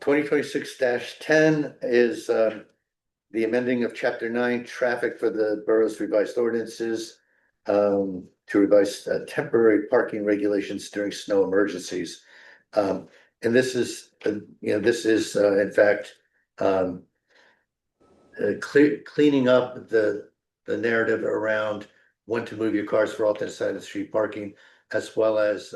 2026-10 is the amending of chapter 9 traffic for the borough's revised ordinances to revise temporary parking regulations during snow emergencies. And this is, in fact, cleaning up the narrative around when to move your cars for alternate side of the street parking, as well as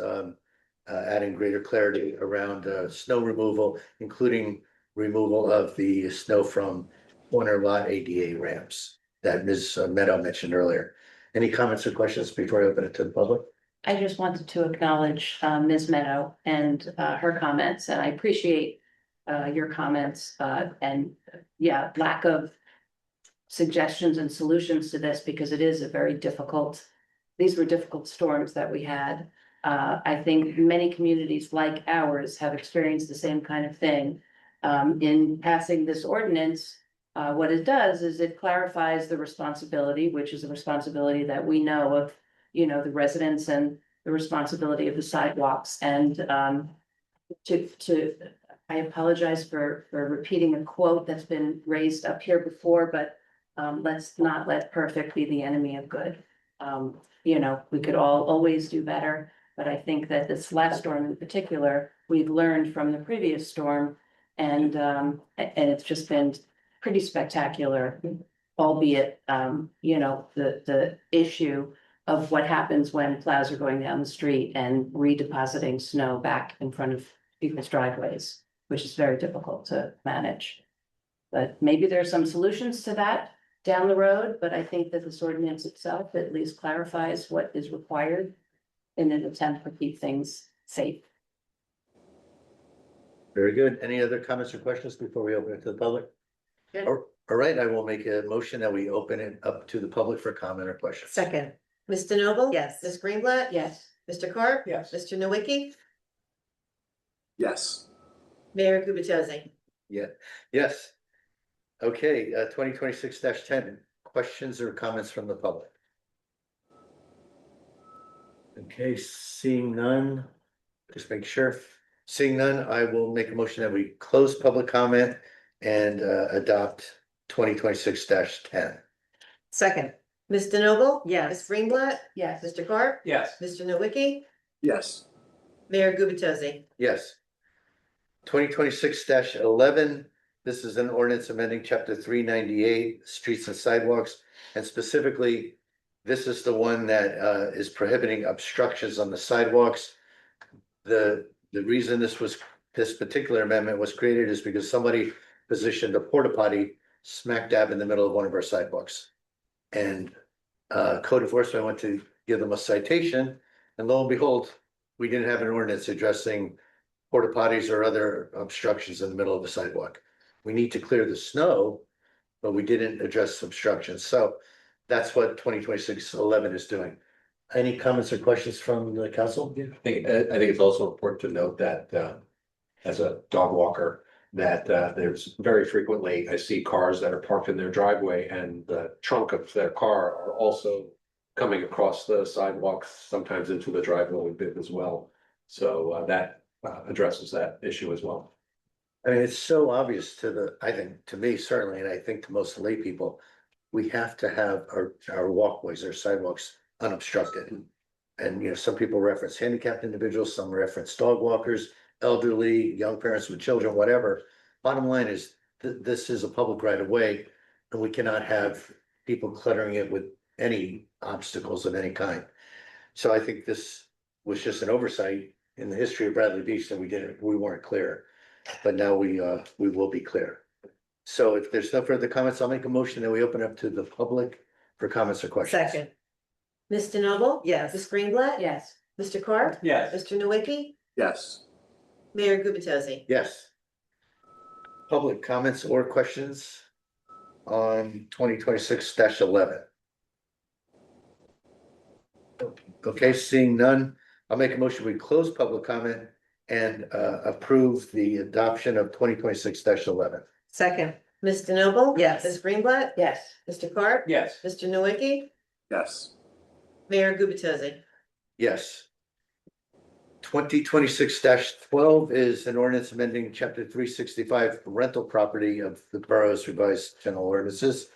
adding greater clarity around snow removal, including removal of the snow from corner lot ADA ramps that Ms. Meadow mentioned earlier. Any comments or questions before I open it to the public? I just wanted to acknowledge Ms. Meadow and her comments, and I appreciate your comments and lack of suggestions and solutions to this, because it is a very difficult, these were difficult storms that we had. I think many communities like ours have experienced the same kind of thing. In passing this ordinance, what it does is it clarifies the responsibility, which is a responsibility that we know of, the residents, and the responsibility of the sidewalks. And I apologize for repeating a quote that's been raised up here before, but let's not let perfect be the enemy of good. We could all always do better, but I think that this last storm in particular, we've learned from the previous storm, and it's just been pretty spectacular albeit, the issue of what happens when plows are going down the street and redepositing snow back in front of people's driveways, which is very difficult to manage. But maybe there are some solutions to that down the road, but I think that this ordinance itself at least clarifies what is required in an attempt to keep things safe. Very good. Any other comments or questions before we open it to the public? Good. All right, I will make a motion that we open it up to the public for comment or questions. Second, Ms. DeNoble? yes. Ms. Greenblatt? Yes. Mr. Carp? Yes. Mr. Nowicki? Yes. Mayor Gubatose? Yes. Okay, 2026-10, questions or comments from the public? Okay, seeing none, just make sure. Seeing none, I will make a motion that we close public comment and adopt 2026-10. Second, Ms. DeNoble? yes. Ms. Greenblatt? Yes. Mr. Carp? Yes. Mr. Nowicki? Yes. Mayor Gubatose? Yes. 2026-11, this is an ordinance amending chapter 398, streets and sidewalks. And specifically, this is the one that is prohibiting obstructions on the sidewalks. The reason this particular amendment was created is because somebody positioned a porta potty smack dab in the middle of one of our sidewalks. And code enforcement went to give them a citation, and lo and behold, we didn't have an ordinance addressing porta potties or other obstructions in the middle of the sidewalk. We need to clear the snow, but we didn't address obstructions. So that's what 2026-11 is doing. Any comments or questions from the council? I think it's also important to note that, as a dog walker, that, there's very frequently, I see cars that are parked in their driveway and the trunk of their car are also coming across the sidewalks, sometimes into the driveway a bit as well. So, that addresses that issue as well. I mean, it's so obvious I think, to me certainly, and I think to most lay people, we have to have our walkways, our sidewalks unobstructed. And, some people reference handicapped individuals, some reference dog walkers, elderly, young parents with children, whatever. Bottom line is, this is a public right of way, and we cannot have people cluttering it with any obstacles of any kind. So I think this was just an oversight in the history of Bradley Beach that we weren't clear. But now we will be clear. So if there's no further comments, I'll make a motion that we open up to the public for comments or questions. Second, Ms. DeNoble? yes. Ms. Greenblatt? Yes. Mr. Carp? Yes. Mr. Nowicki? Yes. Mayor Gubatose? Yes. Public comments or questions on 2026-11. Okay, seeing none, I'll make a motion, we close public comment and approve the adoption of 2026-11. Second, Ms. DeNoble? yes. Ms. Greenblatt? Yes. Mr. Carp? Yes. Mr. Nowicki? Yes. Mayor Gubatose? Yes. 2026-12 is an ordinance amending chapter 365 rental property of the borough's revised general ordinances.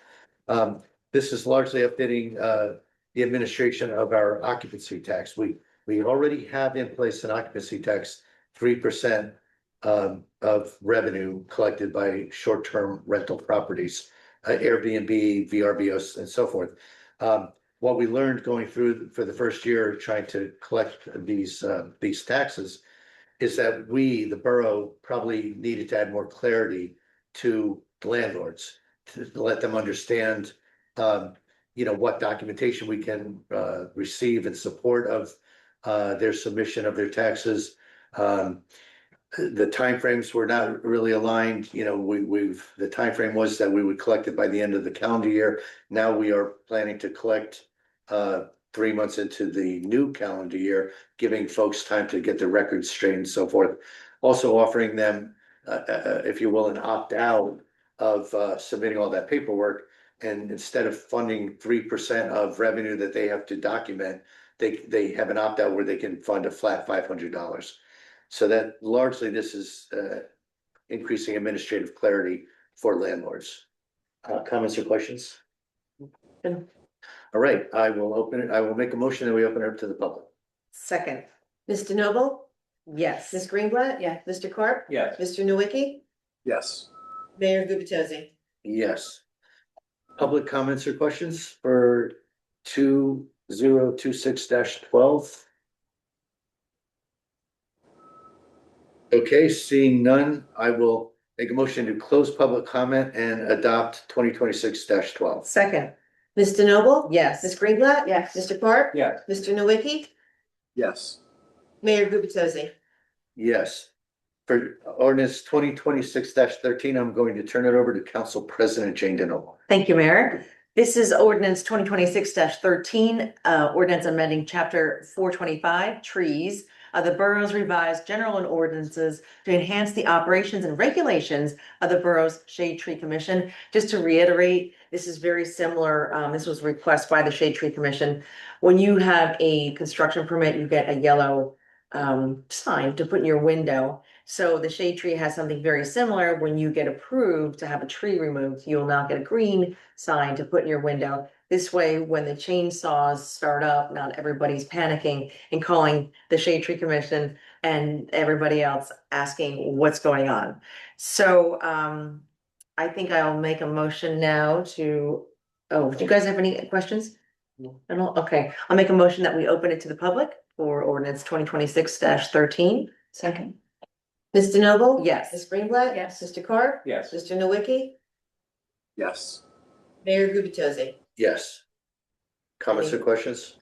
This is largely updating the administration of our occupancy tax. We already have in place an occupancy tax, 3% of revenue collected by short-term rental properties, Airbnb, VRBOs, and so forth. What we learned going through for the first year trying to collect these taxes is that we, the borough, probably needed to add more clarity to landlords to let them understand, what documentation we can receive in support of their submission of their taxes. The timeframes were not really aligned, the timeframe was that we would collect it by the end of the calendar year. Now we are planning to collect 3 months into the new calendar year, giving folks time to get their records straight and so forth. Also offering them, if you will, an opt-out of submitting all that paperwork. And instead of funding 3% of revenue that they have to document, they have an opt-out where they can fund a flat $500. So that largely this is increasing administrative clarity for landlords. Comments or questions? All right, I will make a motion that we open it up to the public. Second, Ms. DeNoble? yes. Ms. Greenblatt? Yes. Mr. Carp? Yes. Mr. Nowicki? Yes. Mayor Gubatose? Yes. public comments or questions for 2026-12? Okay, seeing none, I will make a motion to close public comment and adopt 2026-12. Second, Ms. DeNoble? yes. Ms. Greenblatt? Yes. Mr. Carp? Yes. Mr. Nowicki? Yes. Mayor Gubatosi? Yes. For ordinance 2026-13, I'm going to turn it over to Council President Jane DeNoble. Thank you, Mayor. This is ordinance 2026-13, ordinance amending chapter 425, trees of the borough's revised general and ordinances to enhance the operations and regulations of the borough's Shade Tree Commission. Just to reiterate, this is very similar. This was a request by the Shade Tree Commission. When you have a construction permit, you get a yellow sign to put in your window. So the shade tree has something very similar. When you get approved to have a tree removed, you'll now get a green sign to put in your window. This way, when the chainsaws start up, not everybody's panicking and calling the Shade Tree Commission and everybody else asking what's going on. So I think I'll make a motion now to, oh, do you guys have any questions? No. I don't, okay, I'll make a motion that we open it to the public for ordinance 2026-13. Second. Ms. DeNoble? Yes. Ms. Greenblatt? Yes. Mr. Carp? Yes. Mr. Nowicki? Yes. Mayor Gubatosi? Yes. Comments or questions?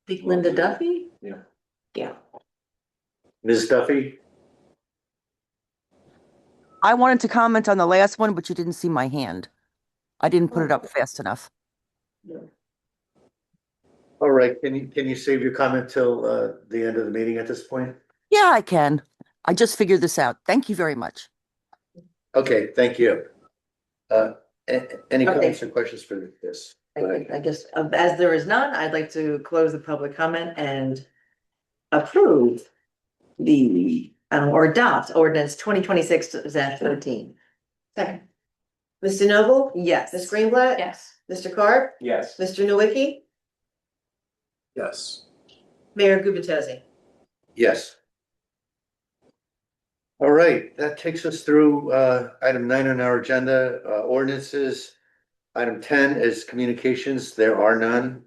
Think Linda Duffy? Yeah. Yeah. Ms. Duffy? I wanted to comment on the last one, but you didn't see my hand. I didn't put it up fast enough. All right, can you save your comment till the end of the meeting at this point? Yeah, I can. I just figured this out. Thank you very much. Okay, thank you. Any Okay. comments or questions for this? I guess, as there is none, I'd like to close the public comment and approve the, or adopt ordinance 2026-13. Second. Ms. DeNoble? Yes. Ms. Greenblatt? Yes. Mr. Carp? Yes. Mr. Nowicki? Yes. Mayor Gubatosi? Yes. All right, that takes us through item 9 on our agenda, ordinances. Item 10 is communications. There are none.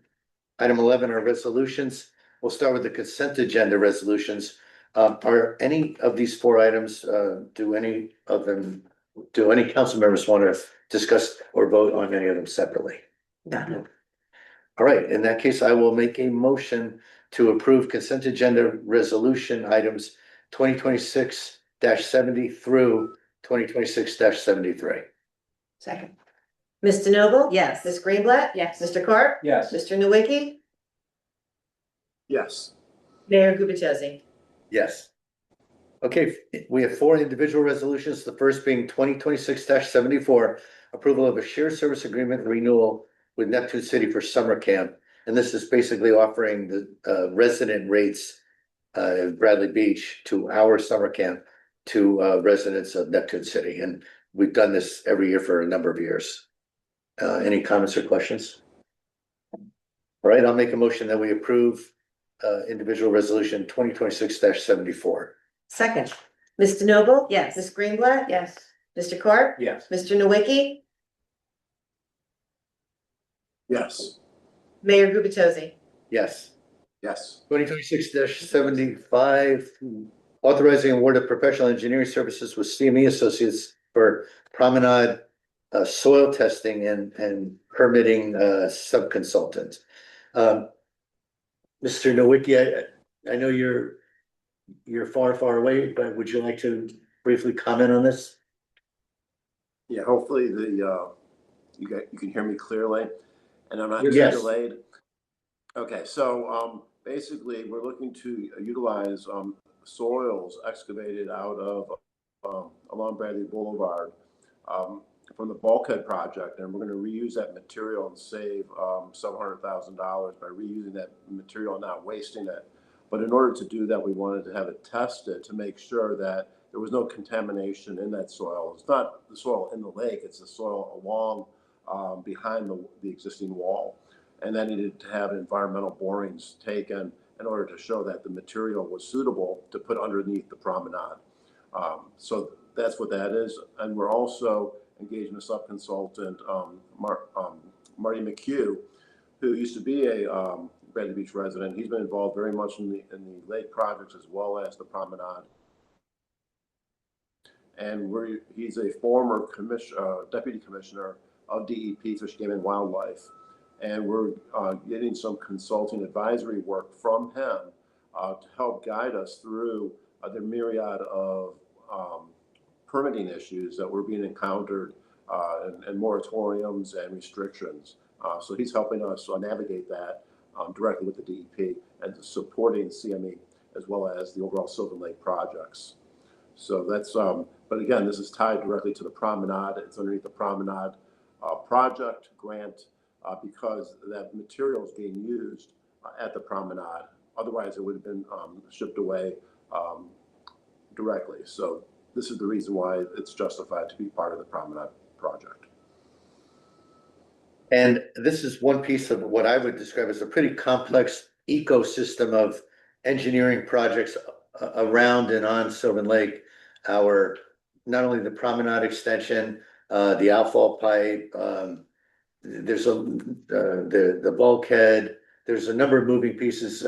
Item 11 are resolutions. We'll start with the consent agenda resolutions. Are any of these 4 items, do any council members want to discuss or vote on any of them separately? No. All right, in that case, I will make a motion to approve consent agenda resolution items 2026-70 through 2026-73. Second. Ms. DeNoble? Yes. Ms. Greenblatt? Yes. Mr. Carp? Yes. Mr. Nowicki? Yes. Mayor Gubatosi? Yes. Okay, we have 4 individual resolutions, the first being 2026-74, approval of a shared service agreement renewal with Neptune City for summer camp. And this is basically offering the resident rates in Bradley Beach to our summer camp to residents of Neptune City. And we've done this every year for a number of years. Any comments or questions? All right, I'll make a motion that we approve individual resolution 2026-74. Second. Ms. DeNoble? Yes. Ms. Greenblatt? Yes. Mr. Carp? Yes. Mr. Nowicki? Yes. Mayor Gubatosi? Yes. Yes. 2026-75, authorizing award of professional engineering services with CME Associates for Promenade soil testing and permitting subconsultant. Mr. Nowicki, I know you're far away, but would you like to briefly comment on this? Yeah, hopefully you can hear me clearly and I'm not Yes. delayed. Okay, so basically we're looking to utilize soils excavated out of along Bradley Boulevard from the bulkhead project, and we're going to reuse that material and save several $100,000 by reusing that material and not wasting it. But in order to do that, we wanted to have it tested to make sure that there was no contamination in that soil. It's not the soil in the lake, it's the soil along behind the existing wall. And then needed to have environmental borings taken in order to show that the material was suitable to put underneath the promenade. So that's what that is. And we're also engaging a subconsultant, Marty McHugh, who used to be a Bradley Beach resident. He's been involved very much in the lake projects as well as the promenade. And he's a former deputy commissioner of DEP, Fish, Game and Wildlife. And we're getting some consulting advisory work from him to help guide us through the myriad of permitting issues that were being encountered and moratoriums and restrictions. So he's helping us navigate that directly with the DEP and supporting CME as well as the overall Sylvan Lake projects. So that's, but again, this is tied directly to the promenade. It's underneath the promenade project grant because that material is being used at the promenade. Otherwise, it would have been shipped away directly. So this is the reason why it's justified to be part of the promenade project. And this is one piece of what I would describe as a pretty complex ecosystem of engineering projects around and on Sylvan Lake. Not only the promenade extension, the outfall pipe, there's the bulkhead, there's a number of moving pieces.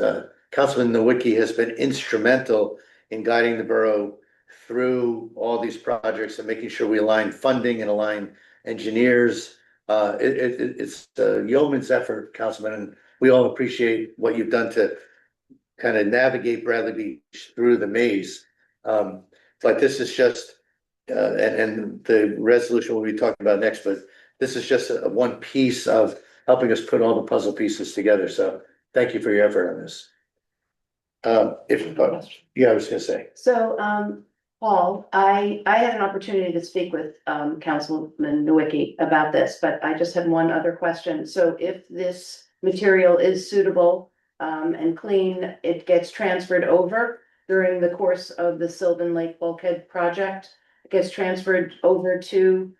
Councilman Nowicki has been instrumental in guiding the borough through all these projects and making sure we align funding and align engineers. It's a yeoman's effort, Councilman, and we all appreciate what you've done to kind of navigate Bradley Beach through the maze. But this is just, and the resolution we'll be talking about next, but this is just one piece of helping us put all the puzzle pieces together. So thank you for your effort on this. Yeah, I was gonna say. So, Paul, I had an opportunity to speak with Councilman Nowicki about this, but I just had one other question. So if this material is suitable and clean, it gets transferred over during the course of the Sylvan Lake Bulkhead project. It gets transferred over to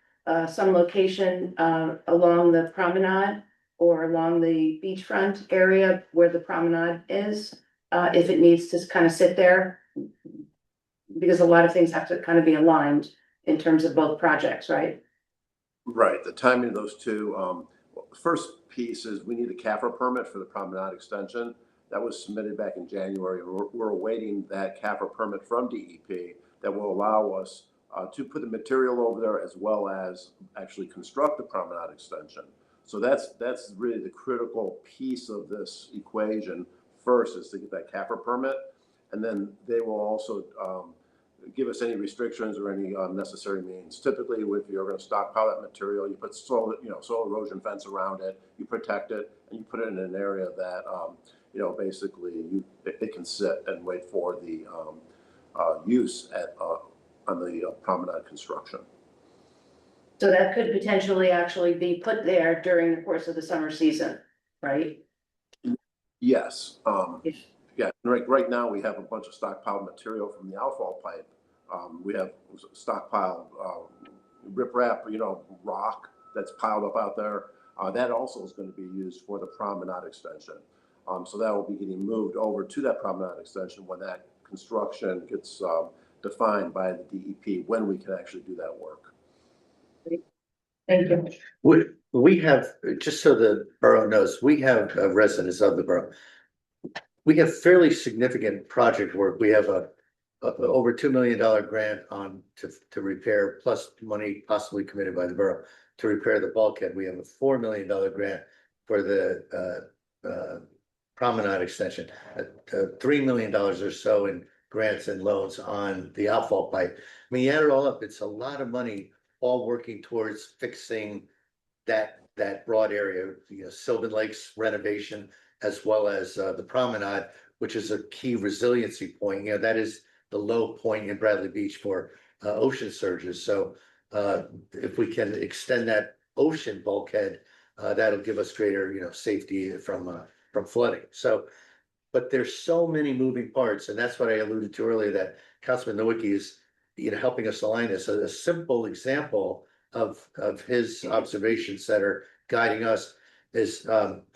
some location along the promenade or along the beachfront area where the promenade is, if it needs to kind of sit there. Because a lot of things have to kind of be aligned in terms of both projects, right? Right, the timing of those two. First piece is we need a CAFRA permit for the promenade extension. That was submitted back in January. We're awaiting that CAFRA permit from DEP that will allow us to put the material over there as well as actually construct the promenade extension. So that's really the critical piece of this equation. First is to get that CAFRA permit, and then they will also give us any restrictions or any necessary means. Typically, if you're going to stockpile that material, you put soil erosion fence around it, you protect it, and you put it in an area that basically it can sit and wait for the use on the promenade construction. So that could potentially actually be put there during the course of the summer season, right? Yes. Yeah. Right now we have a bunch of stockpiled material from the outfall pipe. We have stockpiled riprap, rock that's piled up out there. That also is going to be used for the promenade extension. So that will be getting moved over to that promenade extension when that construction gets defined by the DEP, when we can actually do that work. Thank you. We have, just so the borough knows, we have residents of the borough. We have fairly significant project work. We have a over $2 million grant to repair, plus money possibly committed by the borough to repair the bulkhead. We have a $4 million grant for the promenade extension, $3 million or so in grants and loans on the outfall pipe. I mean, you add it all up, it's a lot of money, all working towards fixing that broad area, Sylvan Lake's renovation, as well as the promenade, which is a key resiliency point. That is the low point in Bradley Beach for ocean surges. So if we can extend that ocean bulkhead, that'll give us greater, safety from flooding. So, but there's so many moving parts, and that's what I alluded to earlier, that Councilman Nowicki is, helping us align this. So a simple example of his observations that are guiding us is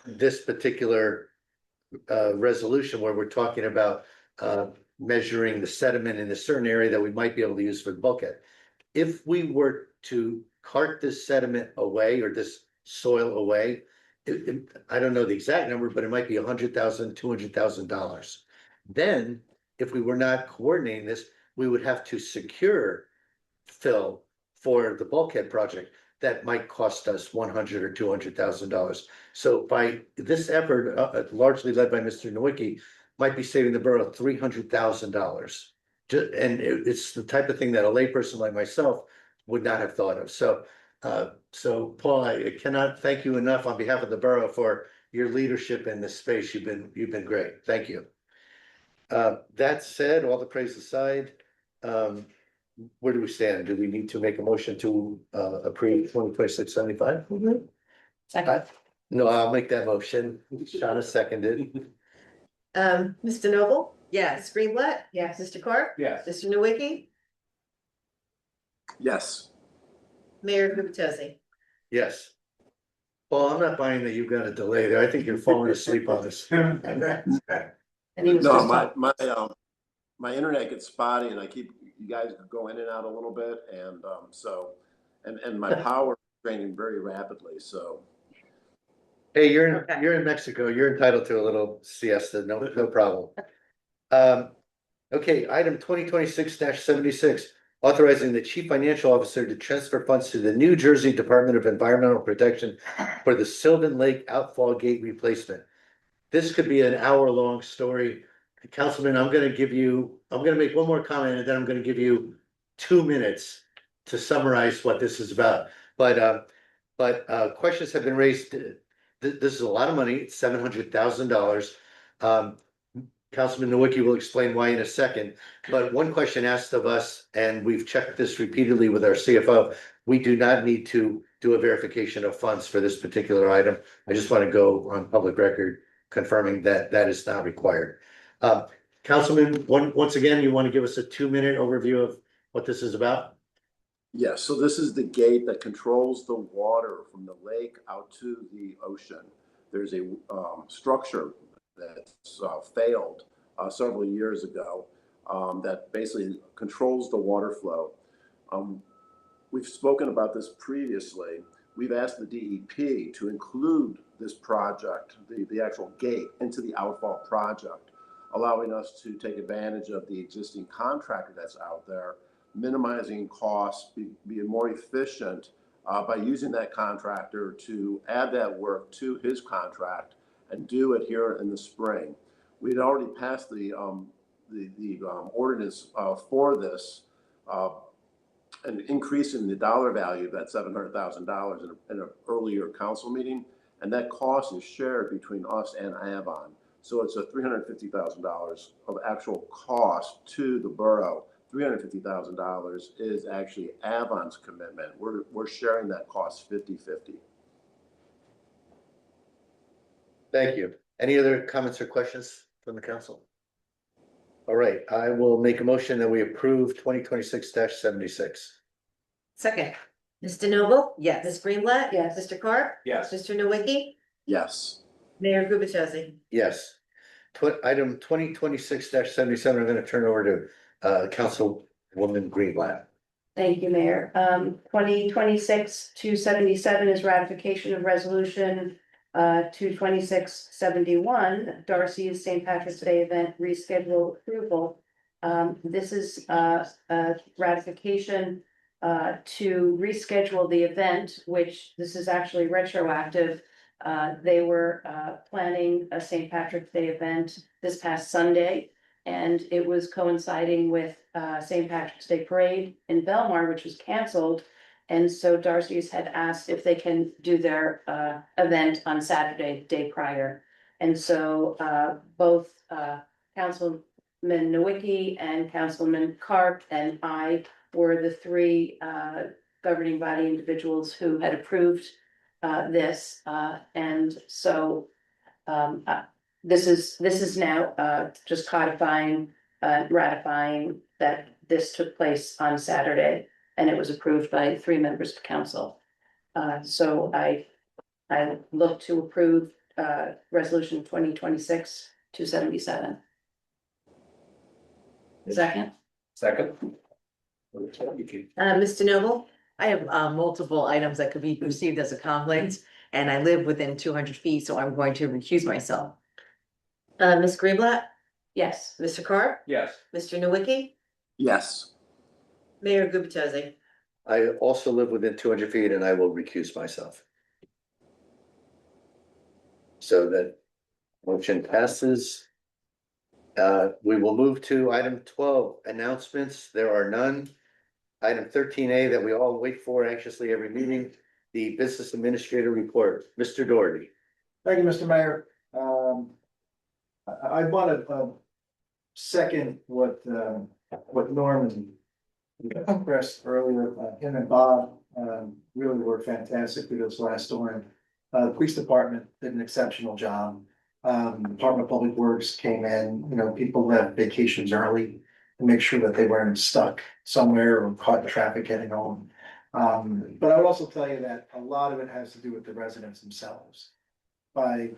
this particular resolution where we're talking about measuring the sediment in a certain area that we might be able to use for the bulkhead. If we were to cart this sediment away, or this soil away. I don't know the exact number, but it might be $100,000, $200,000. Then, if we were not coordinating this, we would have to secure fill for the bulkhead project. That might cost us $100,000 or $200,000. So by this effort, largely led by Mr. Nowicki, might be saving the borough $300,000. And it's the type of thing that a layperson like myself would not have thought of. So Paul, I cannot thank you enough on behalf of the borough for your leadership in this space. You've been great. Thank you. That said, all the praise aside, where do we stand? Do we need to make a motion to approve 2026-75? Second. No, I'll make that motion. Shauna seconded. Mr. Noble? Yes. Ms. Greenblatt? Yes. Mr. Carp? Yes. Mr. Nowicki? Yes. Mayor Gubatosi? Yes. Paul, I'm not buying that you've got a delay there. I think you're falling asleep on this. And he was No, just my internet gets spotty and you guys go in and out a little bit and and my power is draining very rapidly, so. Hey, you're Okay. in Mexico. You're entitled to a little siesta. No problem. Okay, item 2026-76, authorizing the chief financial officer to transfer funds to the New Jersey Department of Environmental Protection for the Sylvan Lake outfall gate replacement. This could be an hour-long story. Councilman, I'm gonna make one more comment and then I'm gonna give you 2 minutes to summarize what this is about. But questions have been raised. This is a lot of money. It's $700,000. Councilman Nowicki will explain why in a second. But one question asked of us, and we've checked this repeatedly with our CFO, we do not need to do a verification of funds for this particular item. I just want to go on public record confirming that that is not required. Councilman, once again, you want to give us a 2-minute overview of what this is about? Yes, so this is the gate that controls the water from the lake out to the ocean. There's a structure that's failed several years ago that basically controls the water flow. We've spoken about this previously. We've asked the DEP to include this project, the actual gate, into the outfall project, allowing us to take advantage of the existing contractor that's out there, minimizing costs, being more efficient by using that contractor to add that work to his contract and do it here in the spring. We'd already passed the ordinance for this and increasing the dollar value of that $700,000 in an earlier council meeting, and that cost is shared between us and Avon. So it's a $350,000 of actual cost to the borough. $350,000 is actually Avon's commitment. We're sharing that cost 50-50. Thank you. Any other comments or questions from the council? All right, I will make a motion that we approve 2026-76. Second. Mr. Noble? Yes. Ms. Greenblatt? Yes. Mr. Carp? Yes. Mr. Nowicki? Yes. Mayor Gubatosi? Yes. Item 2026-77, I'm gonna turn over to Councilwoman Greenblatt. Thank you, Mayor. 2026-277 is ratification of resolution 226-71, Darcy's St. Patrick's Day event reschedule approval. This is a ratification to reschedule the event, which this is actually retroactive. They were planning a St. Patrick's Day event this past Sunday, and it was coinciding with St. Patrick's Day Parade in Belmar, which was canceled. And so Darcy's had asked if they can do their event on Saturday, the day prior. And so both Councilman Nowicki and Councilman Carp and I were the 3 governing body individuals who had approved this. And so this is now just codifying, ratifying that this took place on Saturday. And it was approved by 3 members of council. So I look to approve resolution 2026-277. Second. Second. Mr. Noble? I have multiple items that could be perceived as a conflict. and I live within 200 feet, so I'm going to recuse myself. Ms. Greenblatt, Yes, Mr. Carr, Yes. Mr. Nowicki, Yes. Mayor Gubatosi. I also live within 200 feet and I will recuse myself. So that motion passes. We will move to item 12, announcements. There are none. Item 13A that we all wait for anxiously every meeting, the business administrator report. Mr. Doherty. Thank you, Mr. Mayor. I want to second what Norman expressed earlier. Him and Bob really were fantastic through this last storm. The police department did an exceptional job. Department of Public Works came in, people left vacations early to make sure that they weren't stuck somewhere or caught in traffic getting home. But I would also tell you that a lot of it has to do with the residents themselves. By,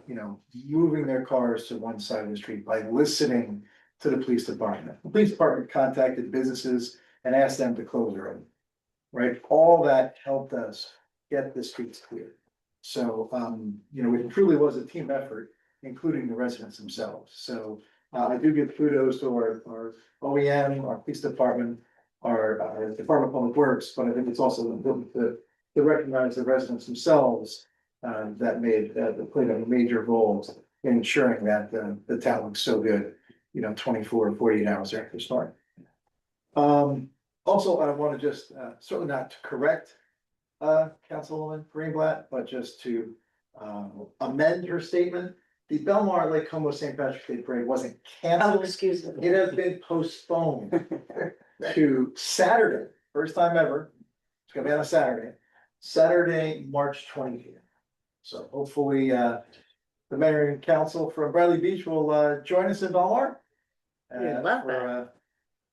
moving their cars to one side of the street, by listening to the police department. The police department contacted businesses and asked them to close early. Right, all that helped us get the streets clear. So, it truly was a team effort, including the residents themselves. So, I do give kudos to our OEM, our police department, our Department of Public Works, but I think it's also important to recognize the residents themselves. That played a major role in ensuring that the town looks so good, 24 or 48 hours after the storm. Also, I want to just, certainly not to correct Councilwoman Greenblatt, but just to amend her statement. The Belmar Lake Como St. Patrick's Day Parade wasn't canceled. excuse me. It has been postponed to Saturday, first time ever. It's gonna be on a Saturday, March 20th. So hopefully, the mayor and council from Bradley Beach will join us in Belmar. Love that.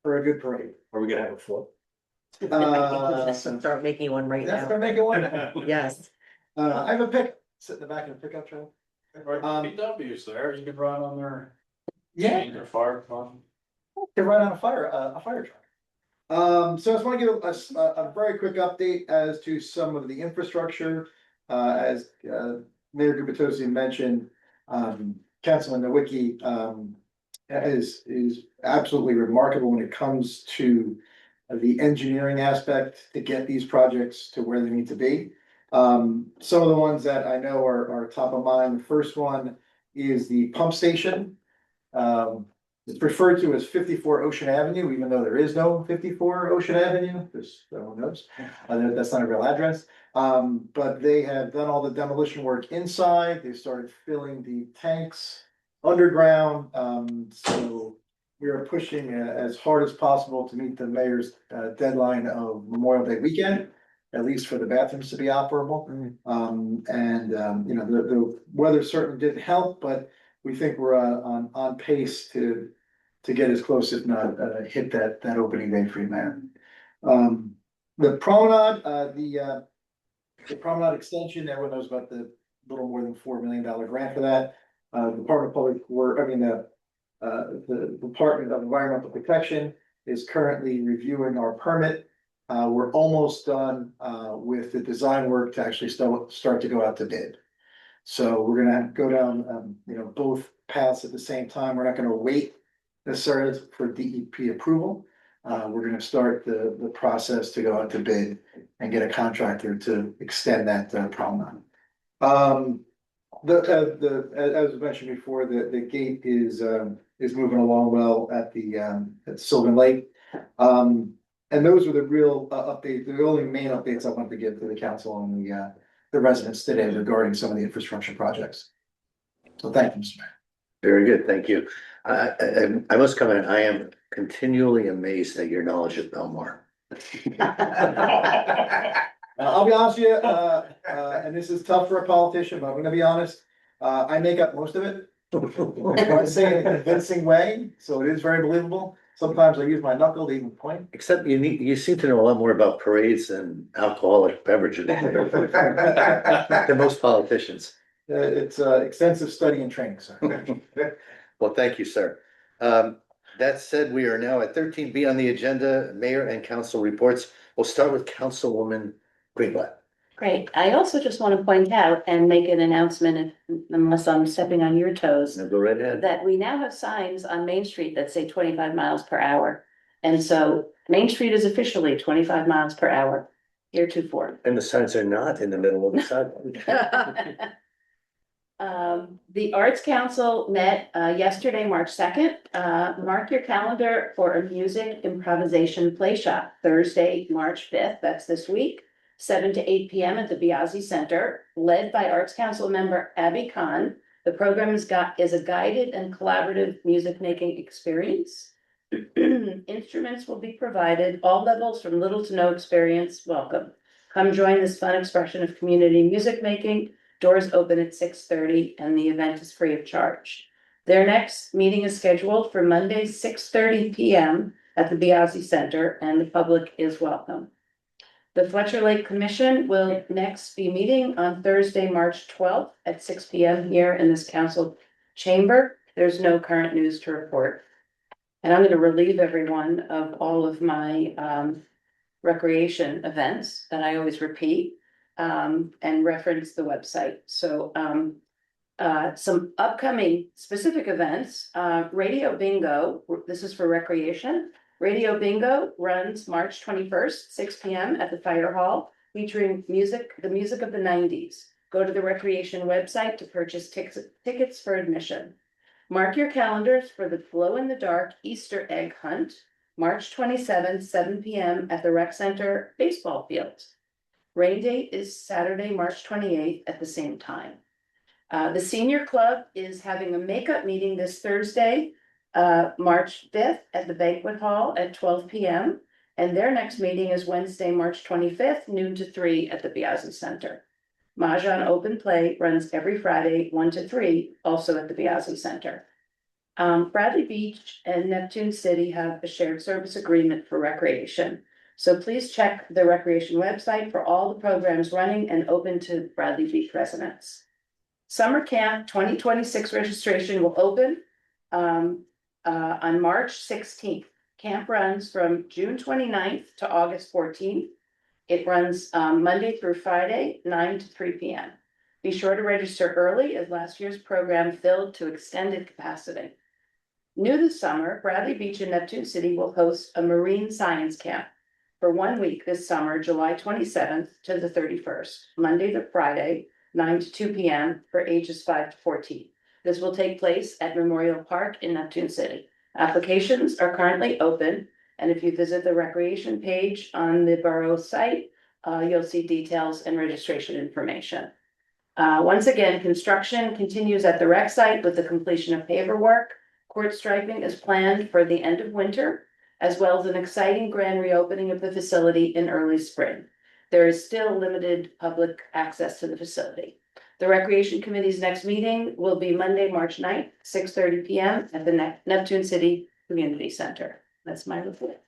For a good parade. Are we gonna have a float? Start making one right That's now. gonna make it one. Yes. I have a pickup, sit in the back of the pickup truck. PW's there, you can run on their. Yeah. Their fire department. To run on a fire truck. So I just want to give a very quick update as to some of the infrastructure. As Mayor Gubatosi mentioned, Councilman Nowicki is absolutely remarkable when it comes to the engineering aspect to get these projects to where they need to be. Some of the ones that I know are top of mind. The first one is the pump station. It's referred to as 54 Ocean Avenue, even though there is no 54 Ocean Avenue, just so one knows. That's not a real address. But they have done all the demolition work inside. They started filling the tanks underground. So we are pushing as hard as possible to meet the mayor's deadline of Memorial Day weekend, at least for the bathrooms to be operable. The weather certainly didn't help, but we think we're on pace to get as close, if not hit that opening day for you, Mayor. The promenade, the promenade extension, everyone knows about the little more than $4 million grant for that. Department of Public Work, the Department of Environmental Protection is currently reviewing our permit. We're almost done with the design work to actually start to go out to bid. So we're gonna go down, both paths at the same time. We're not gonna wait necessarily for DEP approval. We're gonna start the process to go out to bid and get a contractor to extend that promenade. As mentioned before, the gate is moving along well at Sylvan Lake. And those are the real updates, the only main updates I wanted to give to the council and the residents today regarding some of the infrastructure projects. So thank you, Mr. Mayor. Very good, thank you. I must comment, I am continually amazed at your knowledge of Belmar. I'll be honest with you, and this is tough for a politician, but I'm gonna be honest, I make up most of it. I say it in a convincing way, so it is very believable. Sometimes I use my knuckle to even point. Except you seem to know a lot more about parades and alcoholic beverages than most politicians. It's extensive study and training, sir. Well, thank you, sir. That said, we are now at 13B on the agenda, mayor and council reports. We'll start with Councilwoman Greenblatt. Great. I also just want to point out and make an announcement, unless I'm stepping on your toes, Now go right ahead. that we now have signs on Main Street that say 25 miles per hour. And so Main Street is officially 25 miles per hour heretofore. And the signs are not in the middle of the sidewalk. The Arts Council met yesterday, March 2nd. Mark your calendar for a music improvisation play shop, Thursday, March 5th, that's this week, 7 to 8 p.m. at the Biazzi Center, led by Arts Council member Abby Khan. The program is a guided and collaborative music making experience. Instruments will be provided, all levels from little to no experience, welcome. Come join this fun expression of community music making. Doors open at 6:30 and the event is free of charge. Their next meeting is scheduled for Monday, 6:30 p.m. at the Biazzi Center, and the public is welcome. The Fletcher Lake Commission will next be meeting on Thursday, March 12th at 6 p.m. here in this council chamber. There's no current news to report. And I'm going to relieve everyone of all of my recreation events that I always repeat and reference the website. So some upcoming specific events, Radio Bingo, this is for recreation. Radio Bingo runs March 21st, 6 p.m. at the Fire Hall, featuring the music of the 90s. Go to the recreation website to purchase tickets for admission. Mark your calendars for the glow-in-the-dark Easter egg hunt, March 27th, 7 p.m. at the Rec Center baseball field. Rain date is Saturday, March 28th at the same time. The Senior Club is having a makeup meeting this Thursday, March 5th at the Banquet Hall at 12 p.m. And their next meeting is Wednesday, March 25th, noon to 3 at the Biazzi Center. Mahjong Open Play runs every Friday, 1 to 3, also at the Biazzi Center. Bradley Beach and Neptune City have a shared service agreement for recreation. So please check the recreation website for all the programs running and open to Bradley Beach residents. Summer Camp 2026 registration will open on March 16th. Camp runs from June 29th to August 14th. It runs Monday through Friday, 9 to 3 p.m. Be sure to register early as last year's program filled to extended capacity. New this summer, Bradley Beach and Neptune City will host a marine science camp for 1 week this summer, July 27th to the 31st, Monday to Friday, 9 to 2 p.m. for ages 5 to 14. This will take place at Memorial Park in Neptune City. Applications are currently open, and if you visit the recreation page on the borough site, you'll see details and registration information. Once again, construction continues at the rec site with the completion of paver work. Court striping is planned for the end of winter, as well as an exciting grand reopening of the facility in early spring. There is still limited public access to the facility. The Recreation Committee's next meeting will be Monday, March 9th, 6:30 p.m. at the Neptune City Community Center. That's my report.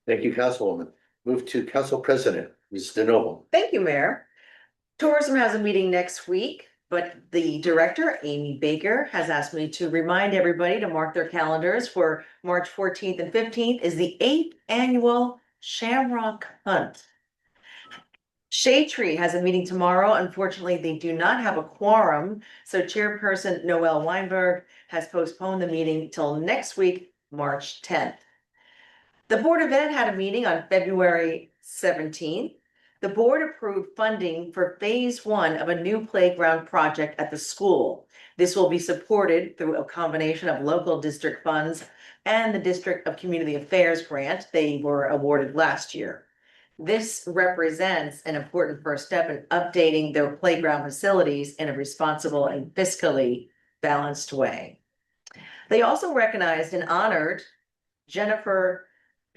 Thank you, Councilwoman. Move to Council President, Ms. DeNoble. Thank you, Mayor. Tourism has a meeting next week, but the director, Amy Baker, has asked me to remind everybody to mark their calendars for March 14th and 15th is the 8th annual Shamrock Hunt. Shade Tree has a meeting tomorrow. Unfortunately, they do not have a quorum, so Chairperson Noelle Weinberg has postponed the meeting till next week, March 10th. The Board of Ed had a meeting on February 17th. The board approved funding for phase 1 of a new playground project at the school. This will be supported through a combination of local district funds and the District of Community Affairs grant they were awarded last year. This represents an important first step in updating their playground facilities in a responsible and fiscally balanced way. They also recognized and honored Jennifer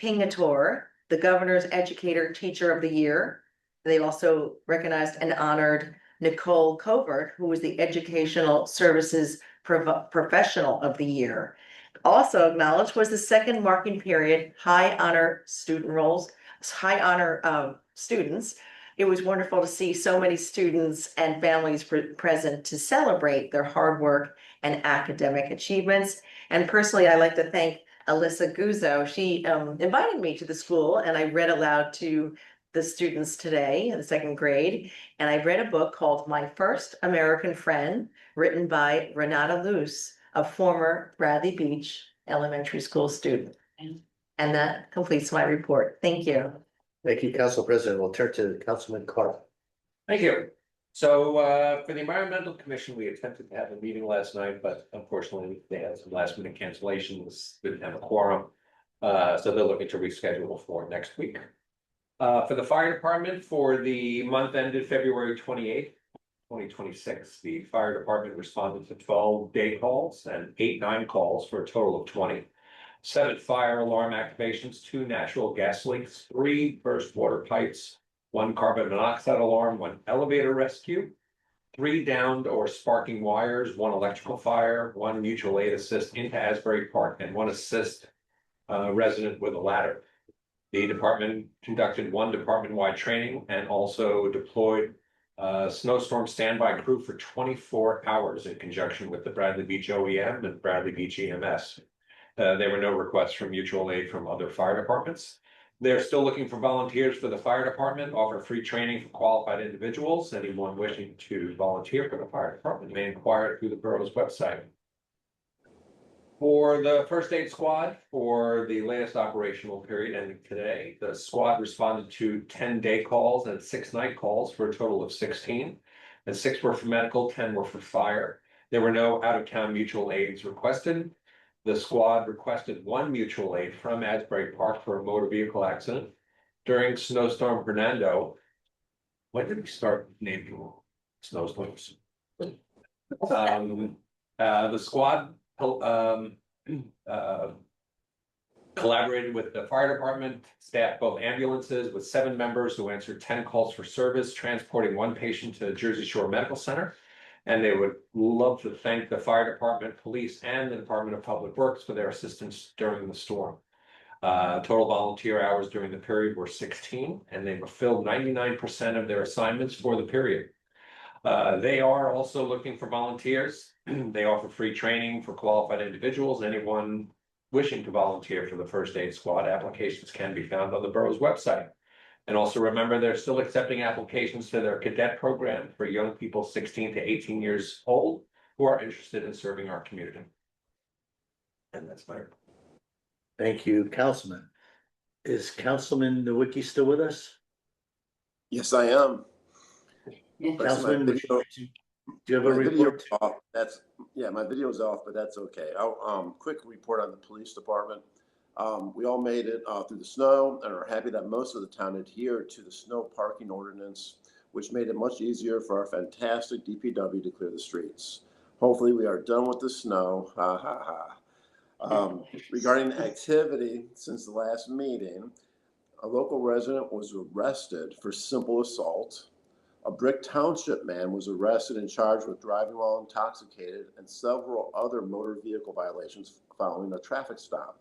Pingator, the Governor's Educator Teacher of the Year. They also recognized and honored Nicole Covert, who was the Educational Services Professional of the Year. Also acknowledged was the second marking period high honor student roles, high honor students. It was wonderful to see so many students and families present to celebrate their hard work and academic achievements. And personally, I'd like to thank Alyssa Guzzo. She invited me to the school and I read aloud to the students today in the second grade. And I read a book called My First American Friend, written by Renata Luce, a former Bradley Beach Elementary School student. And that completes my report. Thank you. Thank you, Council President. We'll turn to Councilman Carr. Thank you. So for the Environmental Commission, we attempted to have a meeting last night, but unfortunately they had some last minute cancellations, didn't have a quorum. So they're looking to reschedule for next week. For the fire department, for the month ended February 28th, 2026, the fire department responded to 12 day calls and 8 9 calls for a total of 20. 7 fire alarm activations, 2 natural gas leaks, 3 burst water pipes, 1 carbon monoxide alarm, 1 elevator rescue, 3 downed or sparking wires, 1 electrical fire, 1 mutual aid assist into Asbury Park, and 1 assist resident with a ladder. The department conducted 1 department-wide training and also deployed snowstorm standby crew for 24 hours in conjunction with the Bradley Beach OEM and Bradley Beach EMS. There were no requests for mutual aid from other fire departments. They're still looking for volunteers for the fire department, offer free training for qualified individuals. Anyone wishing to volunteer for the fire department may inquire through the borough's website. For the first aid squad, for the last operational period ending today, the squad responded to 10 day calls and 6 night calls for a total of 16. And 6 were for medical, 10 were for fire. There were no out of town mutual aids requested. The squad requested 1 mutual aid from Asbury Park for a motor vehicle accident. During snowstorm Fernando, when did we start naming snowstorms? The squad collaborated with the fire department, staffed both ambulances with 7 members who answered 10 calls for service, transporting 1 patient to Jersey Shore Medical Center. And they would love to thank the fire department, police, and the Department of Public Works for their assistance during the storm. Total volunteer hours during the period were 16, and they fulfilled 99% of their assignments for the period. They are also looking for volunteers. They offer free training for qualified individuals. Anyone wishing to volunteer for the first aid squad, applications can be found on the borough's website. And also remember, they're still accepting applications to their cadet program for young people 16 to 18 years old who are interested in serving our community. And that's my report. Thank you, Councilman. Is Councilman Nowicki still with us? Yes, I am. Councilman, do you have a My video's report? off. My video's off, but that's okay. I'll quick report on the police department. We all made it through the snow and are happy that most of the town adhered to the snow parking ordinance, which made it much easier for our fantastic DPW to clear the streets. Hopefully we are done with the snow. Ha ha ha. Regarding activity since the last meeting, a local resident was arrested for simple assault. A Brick Township man was arrested and charged with driving while intoxicated and several other motor vehicle violations following a traffic stop.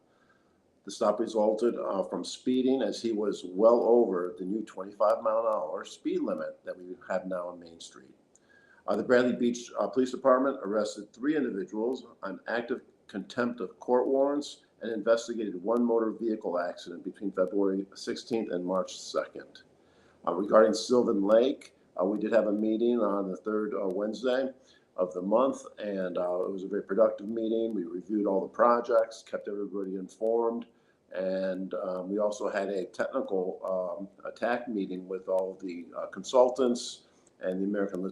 The stop resulted from speeding, as he was well over the new 25-mile-an-hour speed limit that we have now on Main Street. The Bradley Beach Police Department arrested 3 individuals on active contempt of court warrants and investigated 1 motor vehicle accident between February 16th and March 2nd. Regarding Sylvan Lake, we did have a meeting on the 3rd Wednesday of the month, and it was a very productive meeting. We reviewed all the projects, kept everybody informed, and we also had a technical attack meeting with all the consultants and the American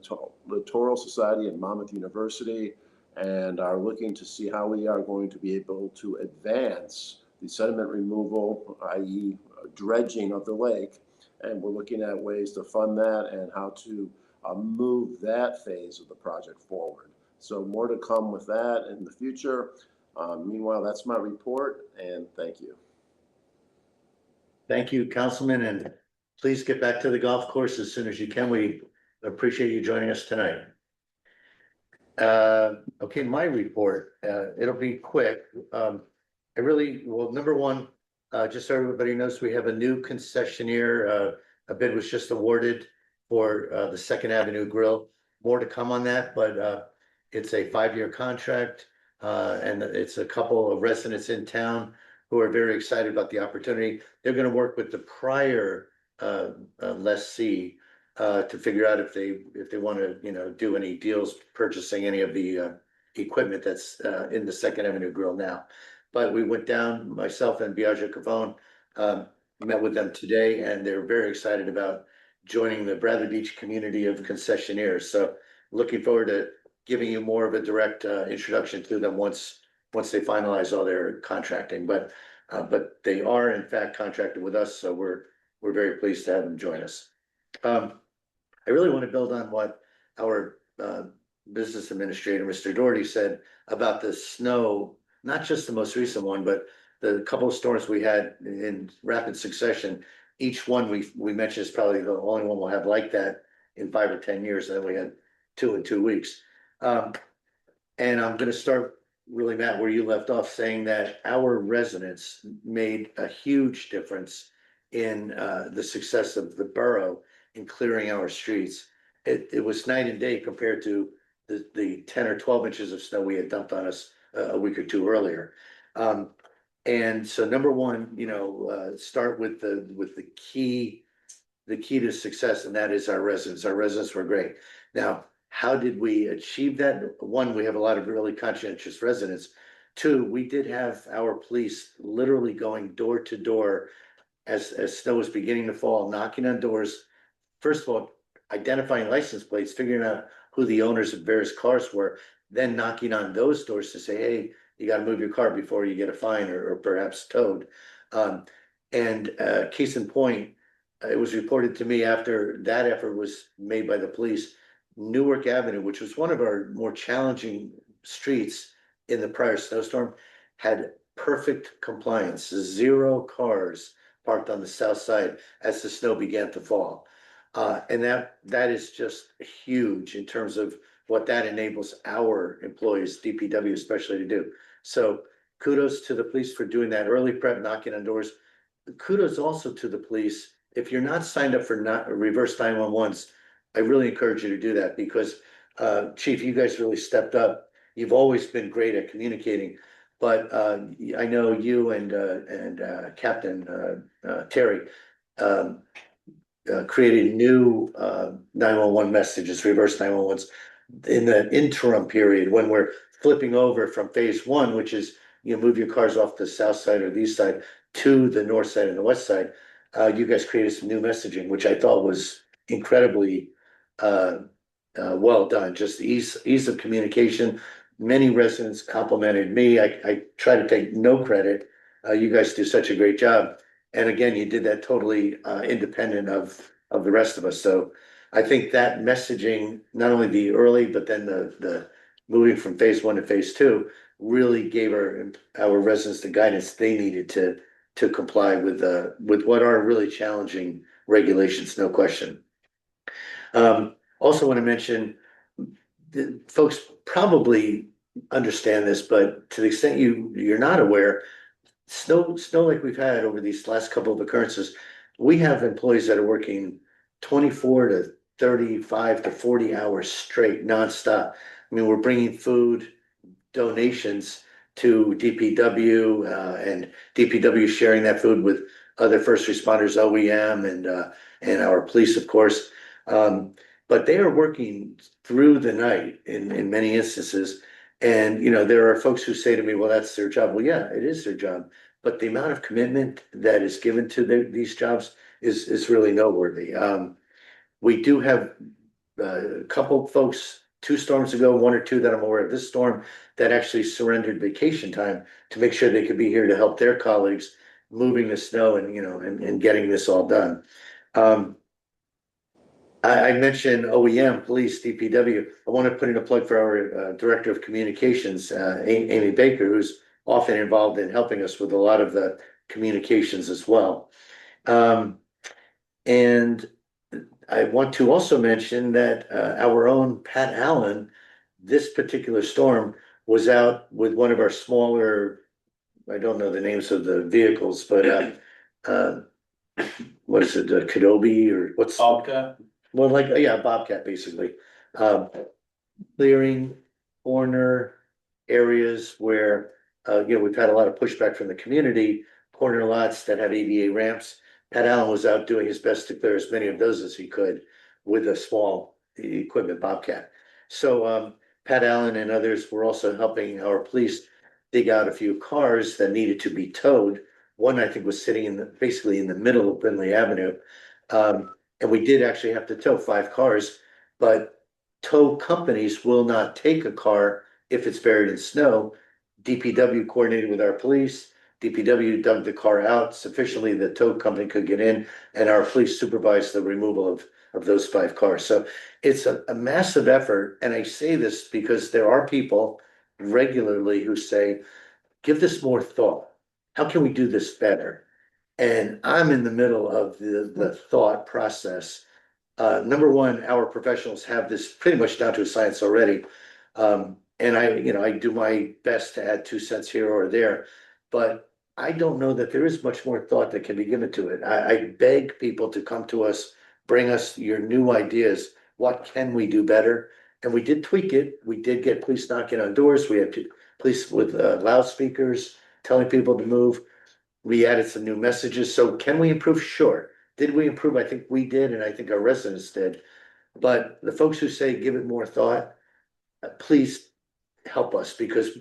Littoral Society and Monmouth University, and are looking to see how we are going to be able to advance the sediment removal, i.e. dredging of the lake. And we're looking at ways to fund that and how to move that phase of the project forward. So more to come with that in the future. Meanwhile, that's my report, and thank you. Thank you, Councilman, and please get back to the golf course as soon as you can. We appreciate you joining us tonight. Okay, my report, it'll be quick. Number one, just so everybody knows, we have a new concessionaire. A bid was just awarded for the 2nd Avenue Grill. More to come on that, but it's a 5-year contract, and it's a couple of residents in town who are very excited about the opportunity. They're going to work with the prior lessee to figure out if they want to, do any deals purchasing any of the equipment that's in the Second Avenue Grill now. But we went down, myself and Biagio Cavone, met with them today, and they're very excited about joining the Bradley Beach community of concessionaires. So looking forward to giving you more of a direct introduction to them once they finalize all their contracting. But they are in fact contracted with us, so we're very pleased to have them join us. I really want to build on what our business administrator, Mr. Doherty, said about the snow, not just the most recent one, but the couple of storms we had in rapid succession. Each one we mentioned is probably the only one we'll have like that in 5 or 10 years, and then we had 2 in 2 weeks. And I'm gonna start really, Matt, where you left off, saying that our residents made a huge difference in the success of the borough in clearing our streets. It was night and day compared to the 10 or 12 inches of snow we had dumped on us a week or two earlier. And so number one, start with the key to success, and that is our residents. Our residents were great. Now, how did we achieve that? One, we have a lot of really conscientious residents. Two, we did have our police literally going door to door as snow was beginning to fall, knocking on doors. First of all, identifying license plates, figuring out who the owners of various cars were, then knocking on those doors to say, hey, you got to move your car before you get a fine or perhaps towed. Case in point, it was reported to me after that effort was made by the police, Newark Avenue, which was one of our more challenging streets in the prior snowstorm, had perfect compliance, 0 cars parked on the south side as the snow began to fall. And that is just huge in terms of what that enables our employees, DPW especially, to do. So kudos to the police for doing that early prep, knocking on doors. Kudos also to the police. If you're not signed up for reverse 911s, I really encourage you to do that, because Chief, you guys really stepped up. You've always been great at communicating, but I know you and Captain Terry created new 911 messages, reverse 911s, in the interim period when we're flipping over from phase 1, which is move your cars off the south side or the east side to the north side and the west side. You guys created some new messaging, which I thought was incredibly well done. Just ease of communication. Many residents complimented me. I try to take no credit. You guys do such a great job. And again, you did that totally independent of the rest of us. So I think that messaging, not only the early, but then the moving from phase 1 to phase 2, really gave our residents the guidance they needed to comply with what are really challenging regulations, no question. Also want to mention, folks probably understand this, but to the extent you're not aware, snow like we've had over these last couple of occurrences, we have employees that are working 24 to 35 to 40 hours straight, nonstop. I mean, we're bringing food donations to DPW, and DPW sharing that food with other first responders, OEM, and our police, of course. But they are working through the night in many instances. And, there are folks who say to me, well, that's their job. Well, yeah, it is their job. But the amount of commitment that is given to these jobs is really noteworthy. We do have a couple folks 2 storms ago, 1 or 2 that I'm aware of this storm, that actually surrendered vacation time to make sure they could be here to help their colleagues moving the snow and getting this all done. I mentioned OEM, police, DPW. I want to put in a plug for our Director of Communications, Amy Baker, who's often involved in helping us with a lot of the communications as well. And I want to also mention that our own Pat Allen, this particular storm, was out with one of our smaller, I don't know the names of the vehicles, but what is it, Kadobi or what's? Bobcat? Well, Bobcat, basically. Clearing corner areas where, we've had a lot of pushback from the community, corner lots that have ADA ramps, Pat Allen was out doing his best to clear as many of those as he could with a small equipment Bobcat. So Pat Allen and others were also helping our police dig out a few cars that needed to be towed. One, I think, was sitting basically in the middle of Brindley Avenue. And we did actually have to tow 5 cars, but tow companies will not take a car if it's buried in snow. DPW coordinated with our police. DPW dug the car out sufficiently that tow company could get in, and our police supervised the removal of those 5 cars. So it's a massive effort, and I say this because there are people regularly who say, give this more thought. How can we do this better? And I'm in the middle of the thought process. Number one, our professionals have this pretty much down to a science already. And I do my best to add 2 cents here or there, but I don't know that there is much more thought that can be given to it. I beg people to come to us, bring us your new ideas. What can we do better? And we did tweak it. We did get police knocking on doors. We had police with loudspeakers telling people to move. We added some new messages. So can we improve? Sure. Did we improve? I think we did, and I think our residents did. But the folks who say give it more thought, please help us, because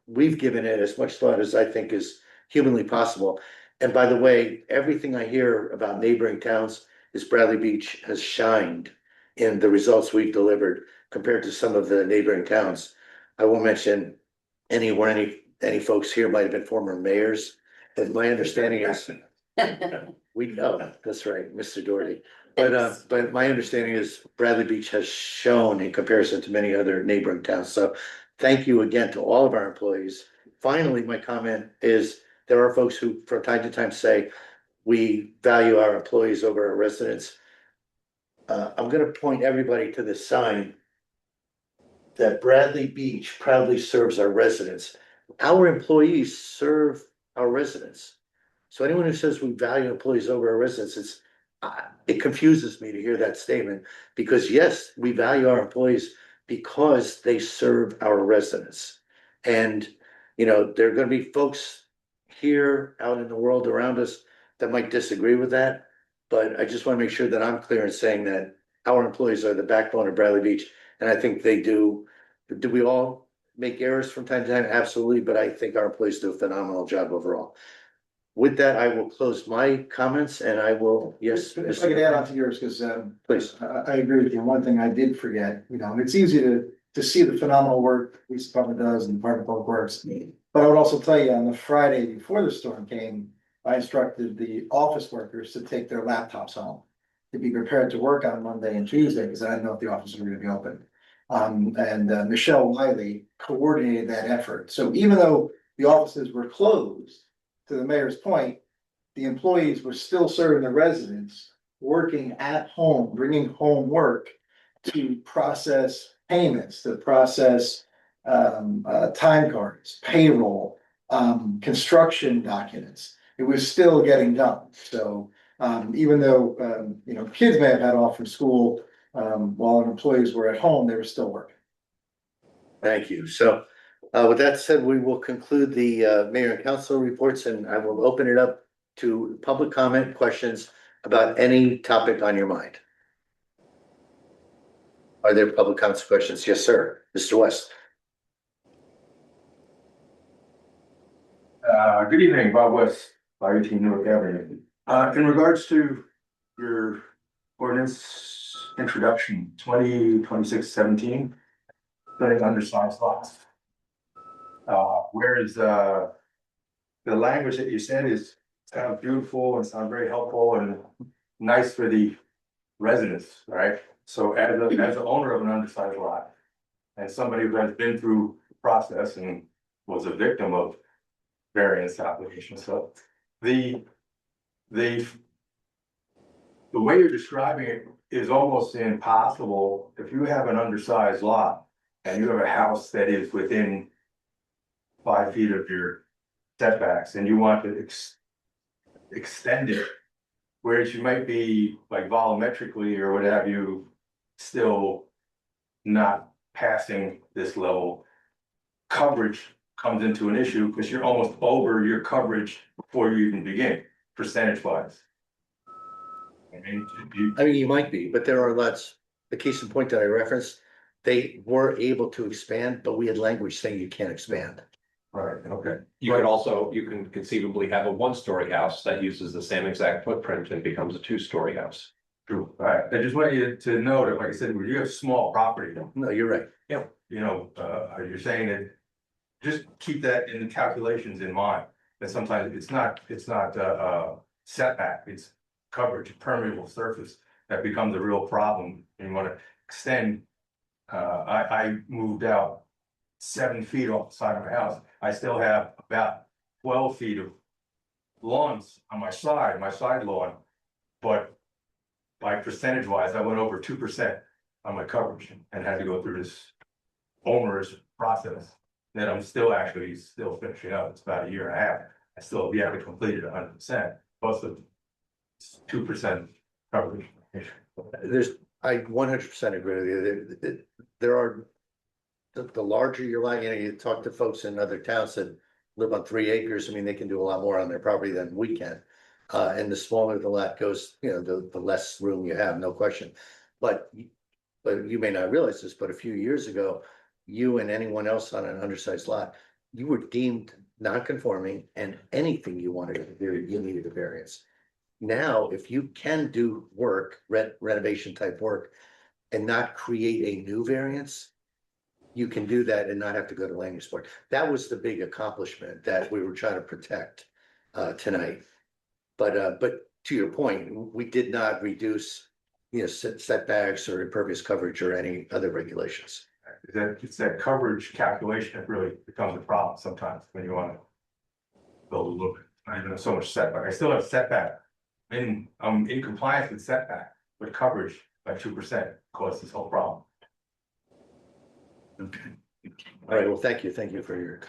we've given it as much thought as I think is humanly possible. And by the way, everything I hear about neighboring towns is Bradley Beach has shined in the results we've delivered compared to some of the neighboring towns. I won't mention any folks here might have been former mayors. And my understanding is we know, that's right, Mr. Doherty. But my understanding is Bradley Beach has shown in comparison to many other neighboring towns. So thank you again to all of our employees. Finally, my comment is there are folks who from time to time say we value our employees over our residents. I'm gonna point everybody to this sign that Bradley Beach proudly serves our residents. Our employees serve our residents. So anyone who says we value employees over our residents, it confuses me to hear that statement, because yes, we value our employees because they serve our residents. And, there are gonna be folks here out in the world around us that might disagree with that. But I just wanna make sure that I'm clear in saying that our employees are the backbone of Bradley Beach, and I think they do. Do we all make errors from time to time? Absolutely, but I think our employees do a phenomenal job overall. With that, I will close my comments and I will, yes. If I could add on to yours, because Please. I agree with you. One thing I did forget, and it's easy to see the phenomenal work the police department does and the Department of Public Works. But I would also tell you, on the Friday before the storm came, I instructed the office workers to take their laptops home to be prepared to work on Monday and Tuesday, because I didn't know if the offices were gonna be open. And Michelle Wiley coordinated that effort. So even though the offices were closed, to the mayor's point, the employees were still serving the residents, working at home, bringing home work to process payments, to process time cards, payroll, construction documents. It was still getting done. So even though, kids may have had off from school, while our employees were at home, they were still working. Thank you. So with that said, we will conclude the mayor and council reports, and I will open it up to public comment, questions about any topic on your mind. Are there public comments, questions? Yes, sir. Mr. West. Good evening, Bob West, 518 Newark Avenue. In regards to your ordinance introduction, 2026-17, setting undersized lots. Whereas the language that you said is sounds beautiful and sounds very helpful and nice for the residents, right? So as the owner of an undersized lot and somebody who has been through the process and was a victim of variance applications, so the way you're describing it is almost impossible. If you have an undersized lot and you have a house that is within 5 feet of your setbacks and you want to extend it, whereas you might be like volumetrically or what have you, still not passing this level, coverage comes into an issue because you're almost over your coverage before you even begin, percentage wise. I mean, you, I mean, you might be, but there are lots, the case in point that I referenced, they were able to expand, but we had language saying you can't expand. right, okay. You could also, you can conceivably have a one-story house that uses the same exact footprint and becomes a two-story house. True, right. I just want you to know that, like I said, when you have small property, No, you're right. you know, you're saying that. Just keep that in the calculations in mind, that sometimes it's not setback, it's coverage, permeable surface. That becomes a real problem, and you wanna extend. I moved out 7 feet off the side of my house, I still have about 12 feet of lawns on my side lawn. But by percentage wise, I went over 2% on my coverage and had to go through this onerous process. That I'm still finishing up, it's about a year and a half, I still have to complete it 100%, plus the 2% coverage. I 100% agree with you. There are, the larger your lot, you know, you talk to folks in other towns that live on 3 acres, I mean, they can do a lot more on their property than we can. And the smaller the lot goes, you know, the less room you have, no question. But you may not realize this, but a few years ago, you and anyone else on an undersized lot, you were deemed non-conforming, and anything you wanted to do, you needed a variance. Now, if you can do work, renovation type work, and not create a new variance, you can do that and not have to go to land use board. That was the big accomplishment that we were trying to protect tonight. But to your point, we did not reduce, you know, setbacks or impervious coverage or any other regulations. It's that coverage calculation that really becomes a problem sometimes when you want to build a little bit. I don't have so much setback. I still have setback. And I'm in compliance with setback, but coverage by 2% caused this whole problem. Okay. All right, well, thank you for your.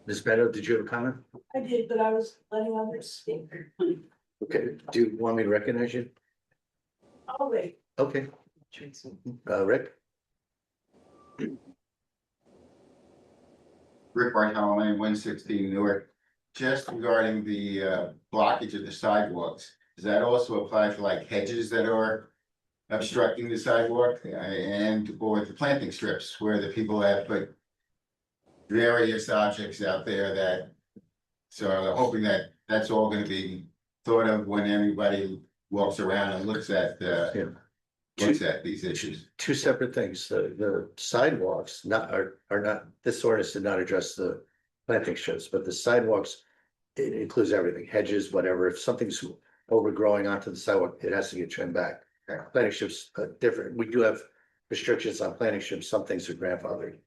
Ms. Meadow, did you have a comment? I did, but I was letting others speak. Okay, do you want me to recognize you? I'll wait. Okay. Rick? Rick Bartholomew, 116 Newark. Just regarding the blockage of the sidewalks, does that also apply for like hedges that are obstructing the sidewalk? And or the planting strips where the people have put various objects out there that, so I'm hoping that that's all gonna be thought of when everybody walks around and looks at these issues. Two separate things. The sidewalks are not, this ordinance did not address the planting strips, but the sidewalks, it includes everything, hedges, whatever. If something's overgrowing onto the sidewalk, it has to get trimmed back. Planting strips are different. We do have restrictions on planting strips. Some things are grandfathered.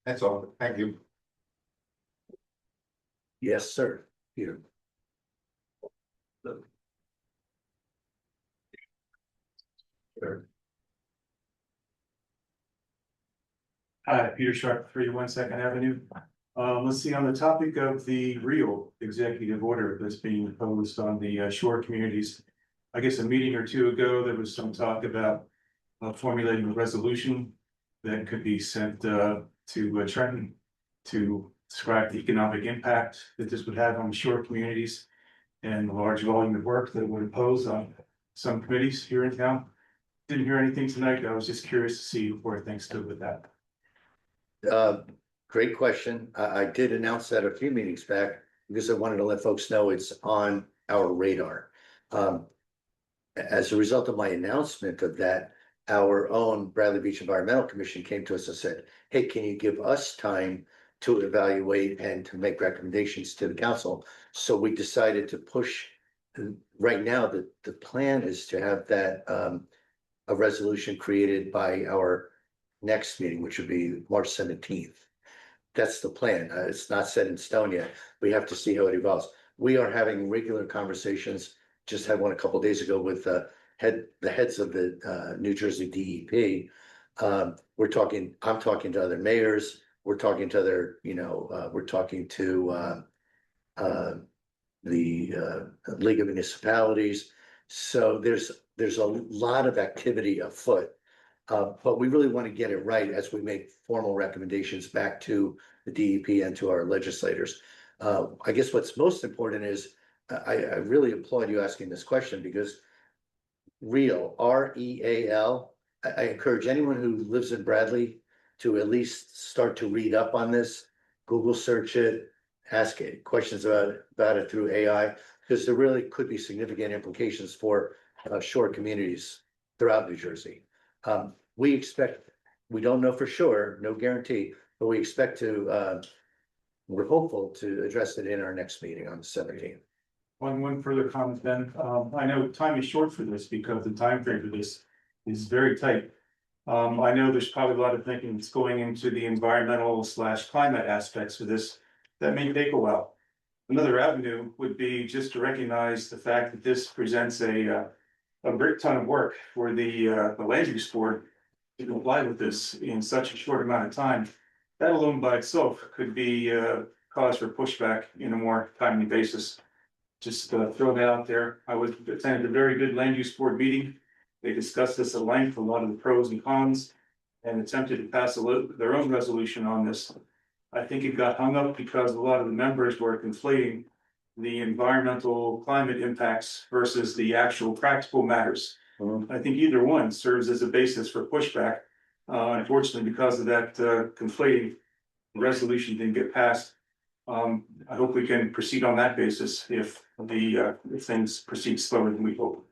That's all. Thank you. Yes, sir. Peter. Sure. Hi, Peter Sharp, 31 Second Avenue. Let's see, on the topic of the real executive order that's being imposed on the shore communities. I guess a meeting or two ago, there was some talk about formulating a resolution that could be sent to Trenton to describe the economic impact that this would have on the shore communities and the large volume of work that it would impose on some committees here in town. Didn't hear anything tonight. I was just curious to see where things stood with that. Great question. I did announce that a few meetings back because I wanted to let folks know it's on our radar. As a result of my announcement of that, our own Bradley Beach Environmental Commission came to us and said, hey, can you give us time to evaluate and to make recommendations to the council? So we decided to push. Right now, the plan is to have that a resolution created by our next meeting, which would be March 17th. That's the plan. It's not set in stone yet. We have to see how it evolves. We are having regular conversations. Just had one a couple of days ago with the heads of the New Jersey DEP. I'm talking to other mayors. We're talking to other, we're talking to the League of Municipalities. So there's a lot of activity afoot. But we really want to get it right as we make formal recommendations back to the DEP and to our legislators. I guess what's most important is I really applaud you asking this question because Real, REAL. I encourage anyone who lives in Bradley to at least start to read up on this. Google search it, ask it questions about it through AI, because there really could be significant implications for shore communities throughout New Jersey. We expect, we don't know for sure, no guarantee, but we expect to, we're hopeful to address it in our next meeting on the 17th. One further comment then, I know time is short for this because the time frame for this is very tight. I know there's probably a lot of thinking that's going into the environmental / climate aspects of this. That may take a while. Another avenue would be just to recognize the fact that this presents a great ton of work for the land use board to comply with this in such a short amount of time. That alone by itself could be cause for pushback in a more timely basis. Just throw that out there. I attended a very good land use board meeting. They discussed this at length, a lot of the pros and cons, and attempted to pass their own resolution on this. I think it got hung up because a lot of the members were conflating the environmental climate impacts versus the actual practical matters. I think either one serves as a basis for pushback. Unfortunately, because of that conflating, the resolution didn't get passed. I hope we can proceed on that basis if if things proceed slower than we hope.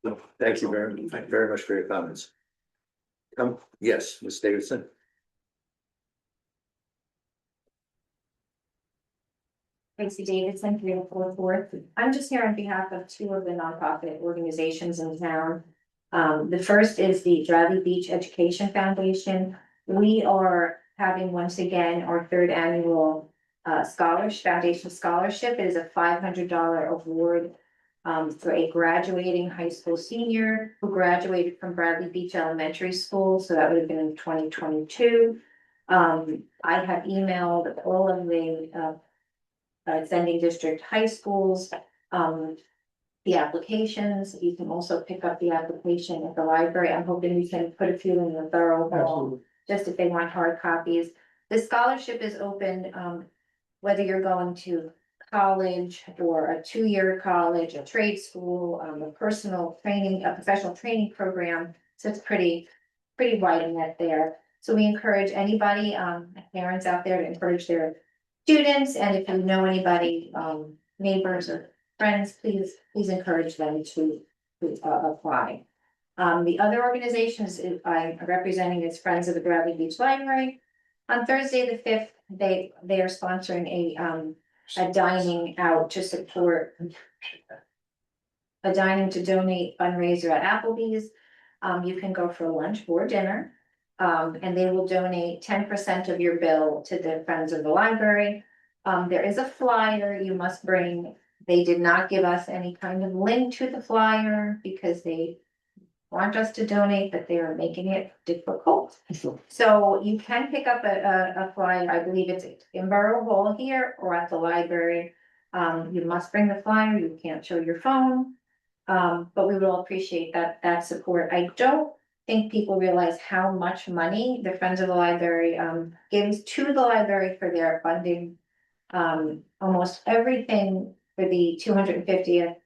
No, thank you very much for your comments. Yes, Ms. Davidson. Tracy Davidson, 3044. I'm just here on behalf of two of the nonprofit organizations in town. The first is the Bradley Beach Education Foundation. We are having once again our third annual foundation scholarship. It is a $500 award for a graduating high school senior who graduated from Bradley Beach Elementary School. So that would have been in 2022. I have emailed all of the sending district high schools, the applications. You can also pick up the application at the library. I'm hoping we can put a few in the Borough Hall, just if they want hard copies. The scholarship is open, whether you're going to college or a 2-year college, a trade school, a professional training program. So it's pretty wide net there. So we encourage anybody, parents out there to encourage their students, and if you know anybody, neighbors or friends, please encourage them to apply. The other organizations I'm representing is Friends of the Bradley Beach Library. On Thursday the 5th, they are sponsoring a dining out to support a dining to donate fundraiser at Applebee's. You can go for lunch or dinner. And they will donate 10% of your bill to the Friends of the Library. There is a flyer you must bring. They did not give us any kind of link to the flyer because they want us to donate, but they are making it difficult. So you can pick up a flyer. I believe it's in Borough Hall here or at the library. You must bring the flyer. You can't show your phone. But we would all appreciate that support. I don't think people realize how much money the Friends of the Library gives to the library for their funding. Almost everything for the 250th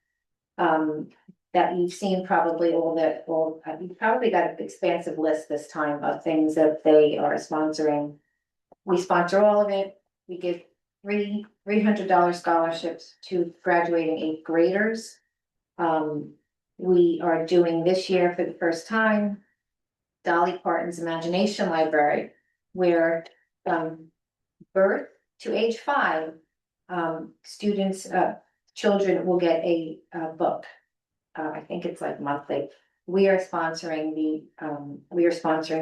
that you've seen, probably you've probably got an expansive list this time of things that they are sponsoring. We sponsor all of it. We give $300 scholarships to graduating 8th graders. We are doing this year for the first time Dolly Parton's Imagination Library, where birth to age 5 children will get a book. I think it's like monthly. We are sponsoring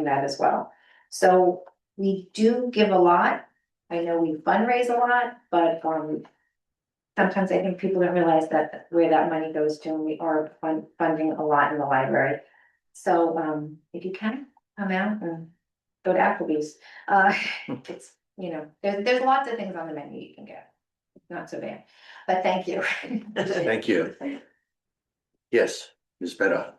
that as well. So we do give a lot. I know we fundraise a lot, but sometimes I think people don't realize that where that money goes to, and we are funding a lot in the library. So if you can come out and go to Applebee's, it's, there's lots of things on the menu you can get. It's not so bad, but thank you. Thank you. Yes, Ms. Beda.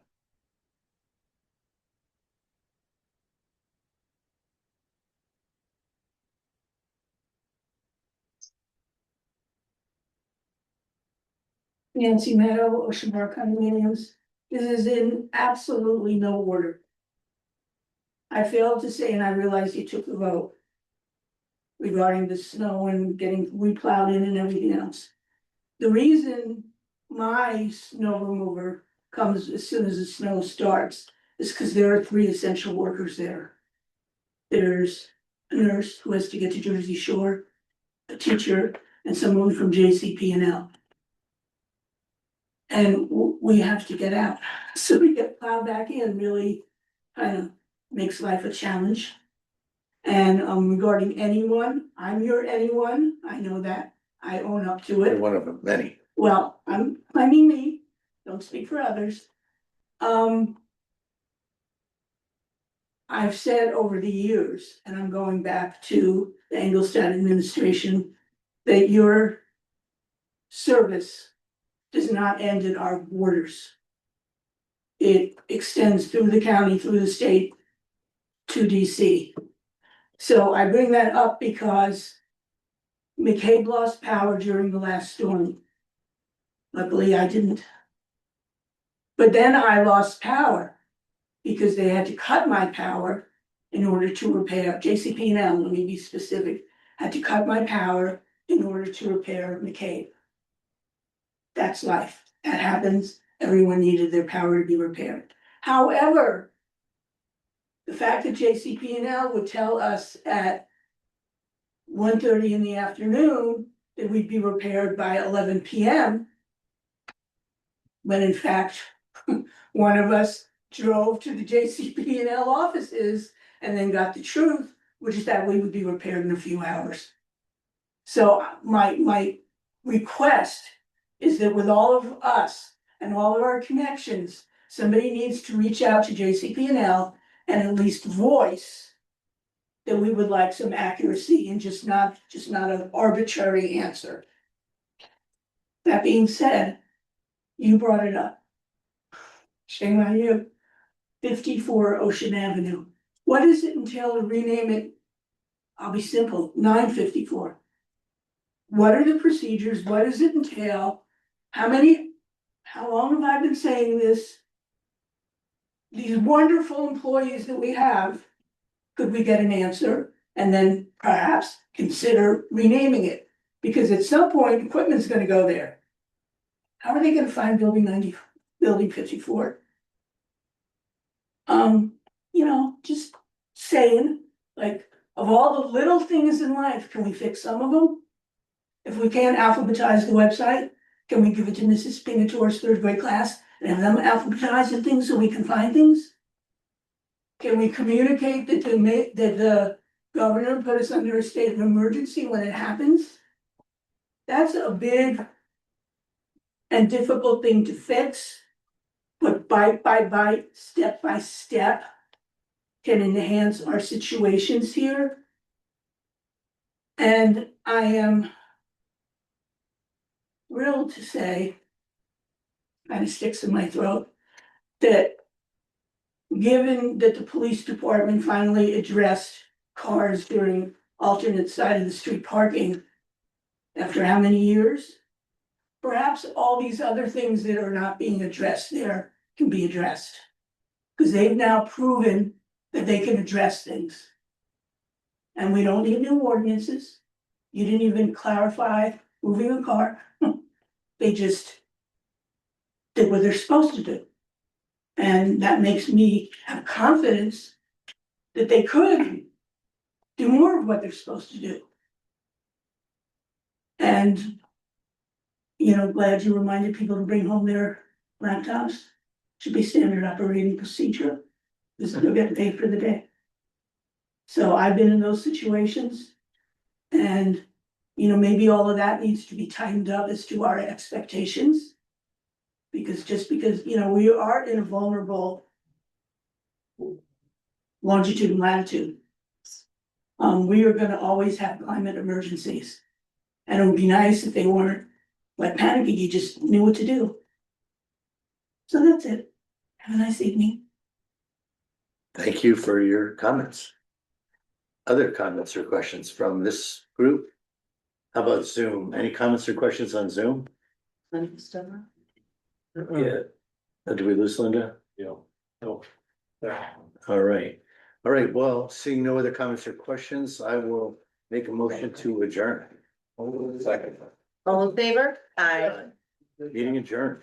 Nancy Meadow, Ocean Bar Condominiums. This is in absolutely no order. I failed to say, and I realize you took the vote regarding the snow and getting replowed in and everything else. The reason my snow remover comes as soon as the snow starts is because there are 3 essential workers there. There's a nurse who has to get to Jersey Shore, a teacher, and someone from JCP&L. And we have to get out, so we get plowed back in really kind of makes life a challenge. And regarding anyone, I'm your anyone, I know that, I own up to You're it. one of them, many. Well, I'm claiming me, don't speak for others. I've said over the years, and I'm going back to the Engelstad administration, that your service does not end at our borders. It extends through the county, through the state to DC. So I bring that up because McCabe lost power during the last storm. Luckily, I didn't. But then I lost power because they had to cut my power in order to repair JCP&L, let me be specific, had to cut my power in order to repair McCabe. That's life. That happens. Everyone needed their power to be repaired. However, the fact that JCP&L would tell us at 1:30 in the afternoon that we'd be repaired by 11 PM, when in fact, one of us drove to the JCP&L offices and then got the truth, which is that we would be repaired in a few hours. So my request is that with all of us and all of our connections, somebody needs to reach out to JCP&L and at least voice that we would like some accuracy and just not an arbitrary answer. That being said, you brought it up. Shame on you. 54 Ocean Avenue. What does it entail to rename it? I'll be simple, 954. What are the procedures? What does it entail? How long have I been saying this? These wonderful employees that we have, could we get an answer and then perhaps consider renaming it? Because at some point, equipment's gonna go there. How are they gonna find building 54? Just saying, like, of all the little things in life, can we fix some of them? If we can't alphabetize the website, can we give it to Mrs. Spinator's 3rd grade class and have them alphabetize the things so we can find things? Can we communicate that the governor put us under a state of emergency when it happens? That's a big and difficult thing to fix, but bite by bite, step by step, can enhance our situations here. And I am thrilled to say, kind of sticks in my throat, that given that the police department finally addressed cars during alternate side of the street parking, after how many years? Perhaps all these other things that are not being addressed there can be addressed. Because they've now proven that they can address things. And we don't need new ordinances. You didn't even clarify moving a car. They just did what they're supposed to do. And that makes me have confidence that they could do more of what they're supposed to do. And, glad you reminded people to bring home their laptops. Should be standard operating procedure. Because they'll get paid for the day. So I've been in those situations. And, maybe all of that needs to be tightened up as to our expectations. Because we are in a vulnerable longitude and latitude. We are gonna always have climate emergencies. And it would be nice if they weren't like panicky, you just knew what to do. So that's it. Have a nice evening. Thank you for your comments. Other comments or questions from this group? How about Zoom? Any comments or questions on Zoom? Linda still on? Yeah. Did we lose Linda? Yeah. No. All right. All right, well, seeing no other comments or questions, I will make a motion to adjourn. Second. All in favor? Aye. Meeting adjourned.